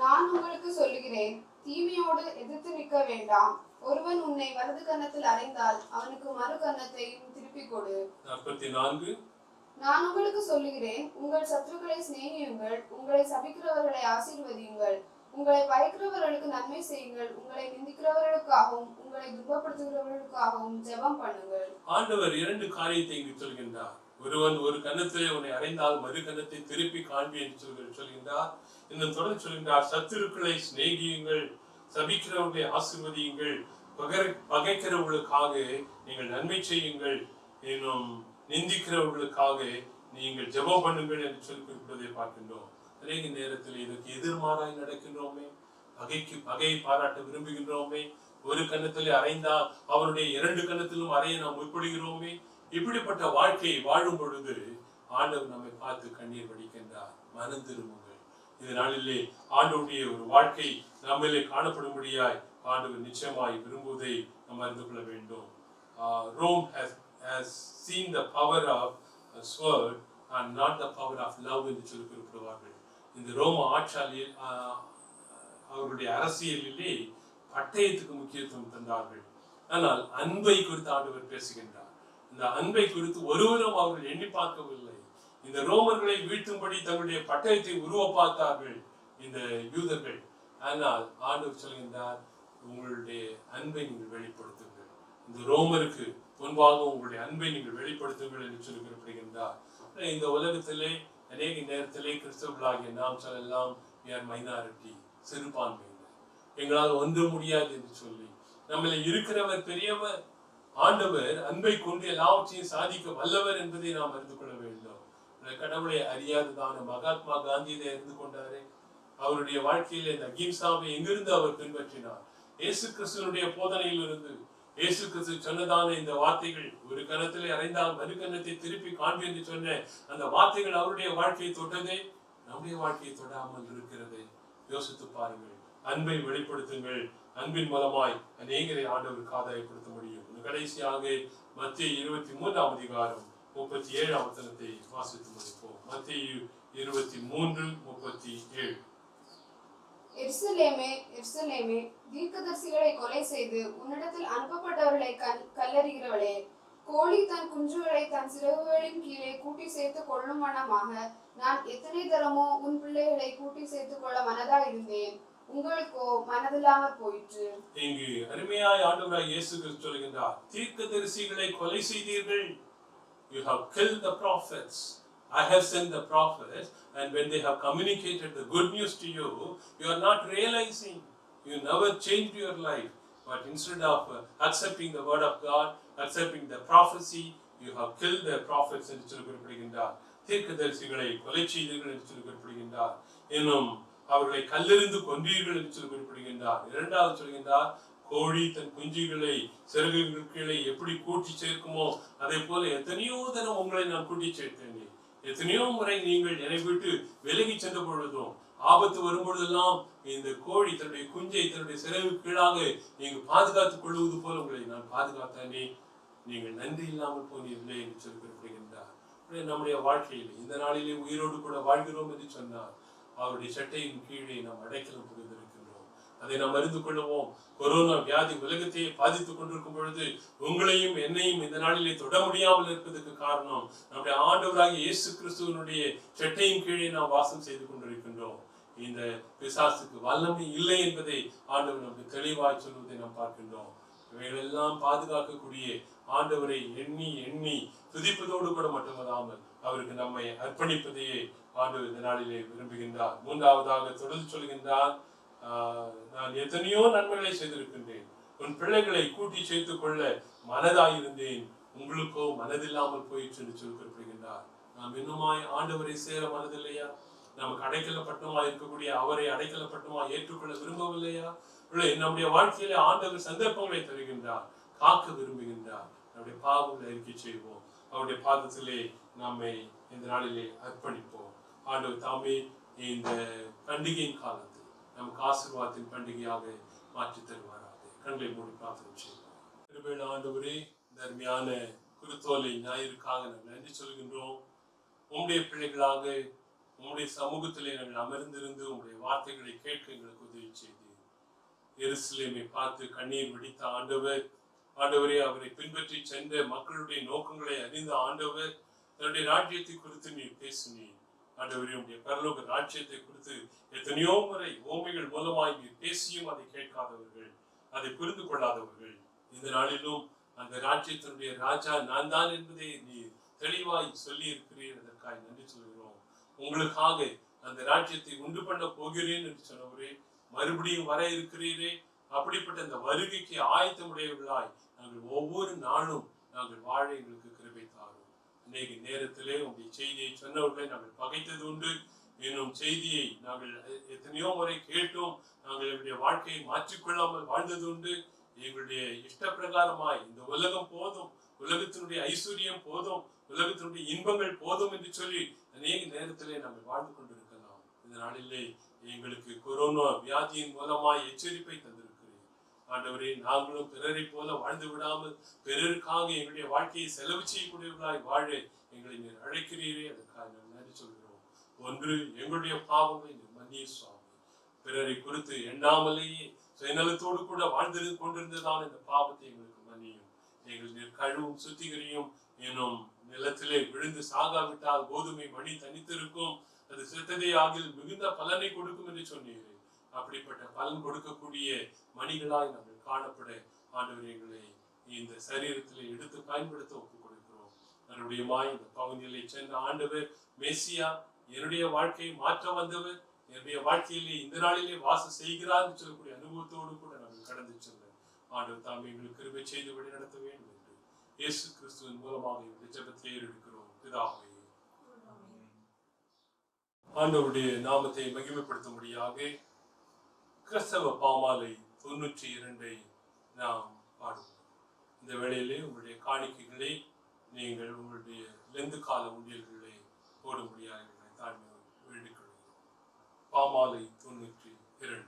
நான் உங்களுக்கு சொல்லுகிறேன், தீமையோடு எதிர்த்து நிற்க வேண்டாம். ஒருவன் உன்னை வலது கன்னத்தில் அறைந்தால் அவனுக்கு மறு கன்னத்தையும் திருப்பிக் கொடு. 44. நான் உங்களுக்கு சொல்லுகிறேன், உங்கள் சத்துருக்களை சிநேகியுங்கள், உங்களை சபிக்கிறவர்களை ஆசீர்வதியுங்கள், உங்களை பயக்கிறவர்களுக்கு நன்மை செய்யுங்கள், உங்களை நிந்திக்கிறவர்களுக்காகவும் உங்களை துன்பப்படுத்துகிறவர்களுக்காகவும் ஜெபம் பண்ணுங்கள். ஆண்டவர் 2 காரியத்தை இங்கு சொல்கின்றார். ஒருவன் ஒரு கன்னத்திலே உன்னை அறைந்தால் மறு கன்னத்தை திருப்பி காண்பி என்று சொல்கின்றார். இன்னும் தொடர்ந்து சொல்கின்றார், சத்துருக்களை சிநேகியுங்கள், சபிக்கிறவர்களை ஆசீர்வதியுங்கள், பகைக்கிறவர்களுக்காக நீங்கள் நன்மை செய்யுங்கள், இன்னும் நிந்திக்கிறவர்களுக்காக நீங்கள் ஜெபம் பண்ணுங்கள் என்று சொல்லி குறிப்பிடுவதை பார்க்கின்றோம். அநேக நேரத்தில் இதற்கு எதிர்மாறாய் நடக்கின்றோமே. பகையை பாராட்ட விரும்புகின்றோமே. ஒரு கன்னத்திலே அறைந்தால் அவருடைய 2 கன்னத்திலும் அறைய நாம் முற்படுகிறோமே. இப்படிப்பட்ட வாழ்க்கையை வாழும் பொழுது ஆண்டவர் நம்மை பார்த்து கண்ணீர் வடிக்கின்றார். மனம் திரும்புங்கள். இந்த நாளிலே ஆண்டவருடைய ஒரு வாழ்க்கை நம்மிலே காணப்படும்படியாய் ஆண்டவர் நிச்சயமாய் விரும்புவதை நாம் அறிந்து கொள்ள வேண்டும். Rome has seen the power of a sword and not the power of love என்று சொல்லி குறிப்பிடுவார்கள். இந்த ரோம ஆட்சியாளர் அவருடைய அரசியலிலே பட்டயத்துக்கு முக்கியத்துவம் தந்தார்கள். ஆனால் அன்பை குறித்து ஆண்டவர் பேசுகின்றார். இந்த அன்பை குறித்து ஒருவரும் அவர்கள் எண்ணி பார்க்கவில்லை. இந்த ரோமர்களை வீழ்த்தும்படி தங்களுடைய பட்டயத்தை உருவ பார்த்தார்கள் இந்த யூதர்கள். ஆனால் ஆண்டவர் சொல்கின்றார், உங்களுடைய அன்பை நீங்கள் வெளிப்படுத்துங்கள். இந்த ரோமருக்கு முன்பாக உங்களுடைய அன்பை நீங்கள் வெளிப்படுத்துங்கள் என்று சொல்லி குறிப்பிடுகின்றார். இந்த உலகத்திலே அநேக நேரத்திலே கிறிஸ்தவர்களாகிய நாம் சொல்லலாம், மைனாரிட்டி, சிறுபான்மையினர், எங்களால் ஒன்று முடியாது என்று சொல்லி நம்மள இருக்கிறவர் பெரியவர். ஆண்டவர் அன்பை கொண்டு எல்லாவற்றையும் சாதிக்க வல்லவர் என்பதை நாம் அறிந்து கொள்ள வேண்டும். கடவுளை அறியாததான மகாத்மா காந்தி இதை அறிந்து கொண்டாரே. அவருடைய வாழ்க்கையில இந்த அகிம்சாவை எங்கிருந்து அவர் பின்பற்றினார்? இயேசு கிறிஸ்துவனுடைய போதனையில் இருந்து. இயேசு கிறிஸ்து சொன்னதான இந்த வார்த்தைகள், ஒரு கன்னத்திலே அறைந்தால் மறு கன்னத்தை திருப்பி காண்பி என்று சொன்ன அந்த வார்த்தைகள் அவருடைய வாழ்க்கையை தொட்டதே, நம்முடைய வாழ்க்கையை தொடாமல் இருக்கிறது. யோசித்து பாருங்கள். அன்பை வெளிப்படுத்துங்கள். அன்பின் மூலமாய் அநேகரை ஆண்டவருக்கு ஆதாயப்படுத்த முடியும். கடைசியாக மத்தேயு 23ஆம் அதிகாரம் 37ஆம் வசனத்தை வாசித்து முடிப்போம். மத்தேயு 23:37. எருசலேமே, எருசலேமே, தீர்க்கதரிசிகளை கொலை செய்து உன்னிடத்தில் அனுப்பப்பட்டவர்களை கல்லறிகிறவளே, கோழி தன் குஞ்சுகளை தன் சிறகுகளின் கீழே கூட்டி சேர்த்து கொள்ளும் வண்ணமாக நான் எத்தனை தரமோ உன் பிள்ளைகளை கூட்டி சேர்த்துக் கொள்ள மனதா இருந்தேன், உங்களுக்கோ மனதில்லாமற் போயிற்று. இங்கு அருமையாய் ஆண்டவராய் இயேசு கிறிஸ்து சொல்கின்றார், தீர்க்கதரிசிகளை கொலை செய்தீர்கள். You have killed the prophets. I have sent the prophets, and when they have communicated the good news to you, you are not realizing. You never changed your life, but instead of accepting the word of God, accepting the prophecy, you have killed the prophets என்று சொல்லி குறிப்பிடுகின்றார். தீர்க்கதரிசிகளை கொலை செய்தீர்கள் என்று சொல்லி குறிப்பிடுகின்றார். இன்னும் அவர்களை கல்லெறிந்து கொன்றீர்கள் என்று சொல்லி குறிப்பிடுகின்றார். இரண்டாவது சொல்கின்றார், கோழி தன் குஞ்சுகளை சிறகுகள் கீழே எப்படி கூட்டி சேர்க்குமோ அதே போல எத்தனையோ தினம் உங்களை நான் கூட்டி சேர்த்தேனே. எத்தனையோ முறை நீங்கள் என்னை விட்டு விலகி சென்ற பொழுதும் ஆபத்து வரும் பொழுதெல்லாம் இந்த கோழி தன்னுடைய குஞ்சை தன்னுடைய சிறகு கீழாக நீங்கள் பாதுகாத்துக் கொள்வது போல உங்களை நான் பாதுகாத்தேனே. நீங்கள் நன்றி இல்லாமல் போனீர்களே என்று சொல்லிவிடுகின்றார். நம்முடைய வாழ்க்கையில் இந்த நாளிலே உயிரோடு கூட வாழ்கிறோம் என்று சொன்னார். அவருடைய சட்டையின் கீழே நாம் அடைக்கலம் புரிந்திருக்கின்றோம். அதை நாம் அறிந்து கொள்வோம். கொரோனா வியாதி உலகத்தையே பாதித்துக் கொண்டிருக்கும் பொழுது உங்களையும் என்னையும் இந்த நாளிலே தொட முடியாமல் இருப்பதற்கு காரணம் நம்முடைய ஆண்டவராகிய இயேசு கிறிஸ்துவனுடைய சட்டையின் கீழே நாம் வாசம் செய்து கொண்டிருக்கின்றோம். இந்த பிசாசுக்கு வல்லமை இல்லை என்பதை ஆண்டவர் நமக்கு தெளிவாய் சொல்வதை நாம் பார்க்கின்றோம். இவைகளெல்லாம் பாதுகாக்கக்கூடிய ஆண்டவரை எண்ணி எண்ணி துதிப்பதோடு கூட மட்டுமல்லாமல் அவருக்கு நம்மை அர்ப்பணிப்பதையே ஆண்டவர் இந்த நாளிலே விரும்புகின்றார். மூன்றாவதாக தொடர்ந்து சொல்கின்றார், நான் எத்தனையோ நன்மைகளை செய்திருக்கின்றேன், உன் பிள்ளைகளை கூட்டி சேர்த்துக் கொள்ள மனதாயிருந்தேன், உங்களுக்கோ மனதில்லாமல் போயிற்று என்று சொல்லி குறிப்பிடுகின்றார். நாம் இன்னுமாய் ஆண்டவரை சேர மனதில்லையா? நமக்கு அடைக்கலப்பட்டமா இருக்கக்கூடிய அவரை அடைக்கலப்பட்டமா ஏற்றுக்கொள்ள விரும்பவில்லையா? நம்முடைய வாழ்க்கையில ஆண்டவர் சந்தர்ப்பங்களை தருகின்றார், காக்க விரும்புகின்றார். நம்முடைய பாவங்களை அறிக்கை செய்வோம், அவருடைய பாதத்திலே நம்மை இந்த நாளிலே அர்ப்பணிப்போம். ஆண்டவர் தாமே இந்த பண்டிகையின் காலத்தில் நமக்கு ஆசீர்வாதத்தின் பண்டிகையாக மாற்றி தருவாராக. கண்களை மூடி பிரார்த்தனை செய்வோம். திருவேளை ஆண்டவரே, தர்மியான குருத்தோலை ஞாயிற்காக நாங்கள் நன்றி சொல்கின்றோம். உம்முடைய பிள்ளைகளாக உம்முடைய சமூகத்திலே நாங்கள் அமர்ந்திருந்து உம்முடைய வார்த்தைகளை கேட்க எங்களுக்கு உதவி செய்து எருசலேமை பார்த்து கண்ணீர் வெடித்த ஆண்டவர், ஆண்டவரே அவரை பின்பற்றி சென்ற மக்களுடைய நோக்கங்களை அறிந்த ஆண்டவர், தன்னுடைய ராஜ்யத்தை குறித்து நீர் பேசினீர். ஆண்டவரே, உடைய பரலோக ராஜ்யத்தை குறித்து எத்தனையோ முறை ஓமைகள் மூலமாய் நீர் பேசியும் அதை கேட்காதவர்கள், அதை புரிந்து கொள்ளாதவர்கள், இந்த நாளிலும் அந்த ராஜ்யத்தினுடைய ராஜா நான் தான் என்பதை நீர் தெளிவாய் சொல்லி இருக்கிறீர். அதற்காக நன்றி சொல்கிறோம். உங்களுக்காக அந்த ராஜ்யத்தை உண்டு பண்ண போகிறேன் என்று சொன்னவரே, மறுபடியும் வர இருக்கிறீரே, அப்படிப்பட்ட அந்த வருகைக்கு ஆயத்தமுடையவர்களாய் நாங்கள் ஒவ்வொரு நாளும் நாங்கள் வாழ எங்களுக்கு கிருபை தாரும். அநேக நேரத்திலே உங்களுடைய செய்தியை சொன்னவர்களை நாங்கள் பகைத்தது உண்டு. என்னும் செய்தியை நாங்கள் எத்தனையோ முறை கேட்டோம், நாங்கள் எங்களுடைய வாழ்க்கையை மாற்றிக்கொள்ளாமல் வாழ்ந்தது உண்டு. எங்களுடைய இஷ்ட பிரகாரமாய் இந்த உலகம் போதும், உலகத்தினுடைய ஐஸ்வர்யம் போதும், உலகத்தினுடைய இன்பங்கள் போதும் என்று சொல்லி அநேக நேரத்திலே நாங்கள் வாழ்ந்து கொண்டிருக்கலாம். இந்த நாளிலே எங்களுக்கு கொரோனா வியாதியின் மூலமாய் எச்சரிப்பை தந்திருக்கிறேன். ஆண்டவரே, நாங்களும் பிறரை போல வாழ்ந்து விடாமல் பிறருக்காக எங்களுடைய வாழ்க்கையை செலவு செய்யக்கூடியவர்களாய் வாழ எங்களை நீர் அழைக்கிறீரே. அதற்காக நாங்கள் நன்றி சொல்கிறோம். ஒன்று, எங்களுடைய பாவங்களை நீர் மன்னிய சுவாமி. பிறரை குறித்து எண்ணாமலேயே சுயநலத்தோடு கூட வாழ்ந்து கொண்டிருந்ததால் இந்த பாவத்தை எங்களுக்கு மன்னியும். எங்கள் நீர் கழுவும் சுத்திகரியும். எனும் நிலத்திலே விழுந்து சாகாவிட்டால் கோதுமை மணி தனித்திருக்கும், அது செத்ததே ஆகில் மிகுந்த பலனை கொடுக்கும் என்று சொன்னீர்கள். அப்படிப்பட்ட பலன் கொடுக்கக்கூடிய மணிகளாய் நாங்கள் காணப்பட ஆண்டவர் எங்களை இந்த சரீரத்திலே எடுத்து பயன்படுத்த ஒப்புக் கொடுக்கிறோம். மறுபடியுமாய் இந்த பகுதியிலே சென்ற ஆண்டவர் மேசியா, என்னுடைய வாழ்க்கையை மாற்ற வந்தவர், என்னுடைய வாழ்க்கையிலே இந்த நாளிலே வாசம் செய்கிறார் என்று சொல்லக்கூடிய அனுபவத்தோடு கூட நாங்கள் கடந்து சென்றோம். ஆண்டவர் தாம் எங்களுக்கு கிருபை செய்து வழி நடத்த வேண்டும் என்று இயேசு கிறிஸ்துவின் மூலமாக எங்களுடைய ஜெபத்தை ஏறெடுக்கிறோம். பிதாவே, ஆண்டவருடைய நாமத்தை மகிமைப்படுத்தும்படியாக கிறிஸ்தவ பாமாலை 92 நாம் பாடுவோம். இந்த வேளையிலே உங்களுடைய காணிக்கைகளை நீங்கள் உங்களுடைய லெந்து கால ஊழியர்களை போடும்படியாக தாழ்மையோடு வேண்டிக் கொள்கிறோம். பாமாலை 92. Yeah.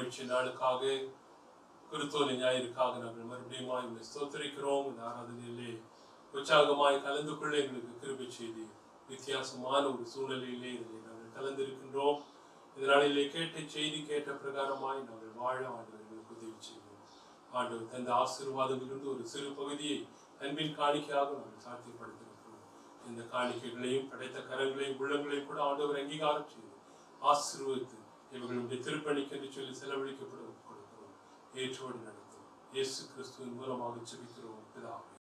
மகிழ்ச்சி நாளுக்காக, குருத்தோலை ஞாயிற்காக நாங்கள் மறுபடியும் உங்களை ஸ்தோத்திரிக்கிறோம். இந்த ஆராதனையிலே உற்சாகமாய் கலந்து கொள்ள எங்களுக்கு கிருபை செய்து வித்தியாசமான ஒரு சூழ்நிலையிலே இதில் நாங்கள் கலந்திருக்கின்றோம். இந்த நாளிலே கேட்ட செய்தி கேட்ட பிரகாரமாய் நாங்கள் வாழ ஆண்டவர் எங்களுக்கு உதவி செய்வோம். ஆண்டவர் தந்த ஆசீர்வாதமிலிருந்து ஒரு சிறு பகுதியை அன்பின் காணிக்கையாக நாங்கள் சாத்தியப்படுத்தியிருக்கிறோம். இந்த காணிக்கைகளையும் படைத்த கரங்களையும் உள்ளங்களையும் கூட ஆண்டவர் அங்கீகாரம் செய்து ஆசீர்வதித்து இவர்களுடைய திருப்பணிக்கு என்று சொல்லி செலவழிக்கப்பட கொடுக்கிறோம். ஏற்றோடு நடத்தும் இயேசு கிறிஸ்துவின் மூலமாக ஜெபிக்கிறோம் பிதாவே.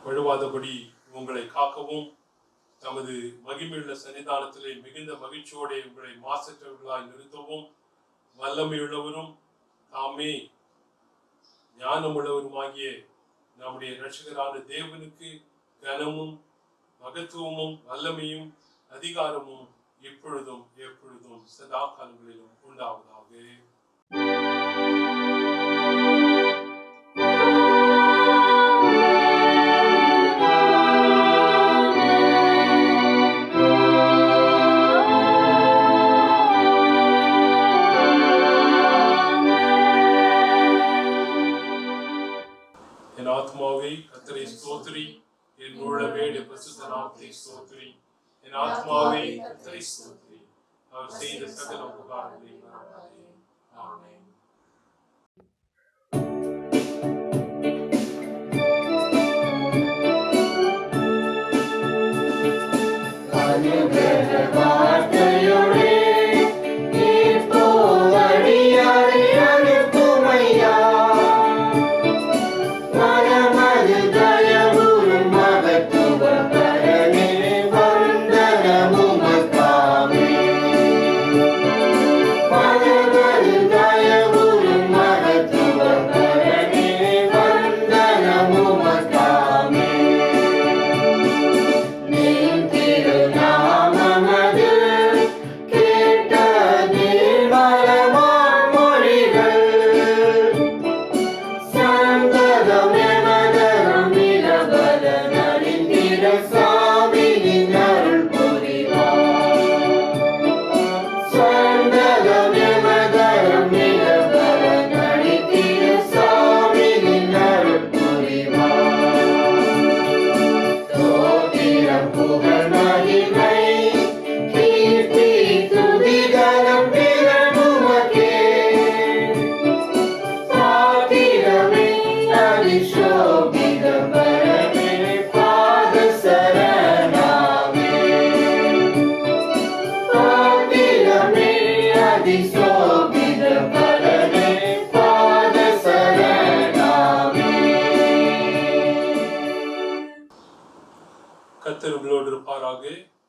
வழுவாதபடி உங்களை காக்கவும் தமது மகிமையுள்ள சன்னிதானத்திலே மிகுந்த மகிழ்ச்சியோட உங்களை மாசற்றவர்களாய் நிறுத்தவும் வல்லமையுள்ளவரும் தாமே ஞானமுள்ளவருமாகிய நம்முடைய இரட்சகரான தேவனுக்கு கனமும் மகத்துவமும் வல்லமையும் அதிகாரமும் இப்பொழுதும் எப்பொழுதும் சதா காலங்களிலும் உண்டாவதாக. என் ஆத்மாவே கர்த்தரை ஸ்தோத்திரி, என் உள்ளமே பரிசுத்த நாமத்தை ஸ்தோத்திரி. என் ஆத்மாவே கர்த்தரை ஸ்தோத்திரி, அவர் செய்த சகல உபகாரங்களை மறவாதே. ஆமென். அனுகிரக வார்த்தையோடே இப்போது அடியாரை அனுப்புமையா. மனமது தயவுறும் மகத்துவ பரனே, வந்தனமுமக்காமே. மனமது தயவுறும் மகத்துவ பரனே, வந்தனமுமக்காமே. நின் திருநாமமது கேட்ட நிர்மலமாம் மொழிகள் சந்ததம் எமதரும் நிலவல நலிந்திட சாமியின் அருள் புரிவார். சந்ததம் எமதரும் நிலவல நலிந்திட சாமியின் அருள் புரிவார். ஸ்தோத்திரம் புகழ் மகிமை கீர்த்தி துதிகரம் பிறனுமக்கே. பாத்திரமே அதிசோபித பரமே, பாத சரணாமே. பாத்திரமே அதிசோபித பரமே, பாத சரணாமே. கர்த்தர் உங்களோடு இருப்பாராக.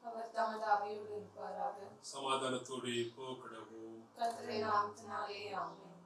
அவர் தமது ஆவியோடு இருப்பாராக. சமாதானத்தோடு போகடவும். கர்த்தரின் நாமத்தினாலே ஆமென்.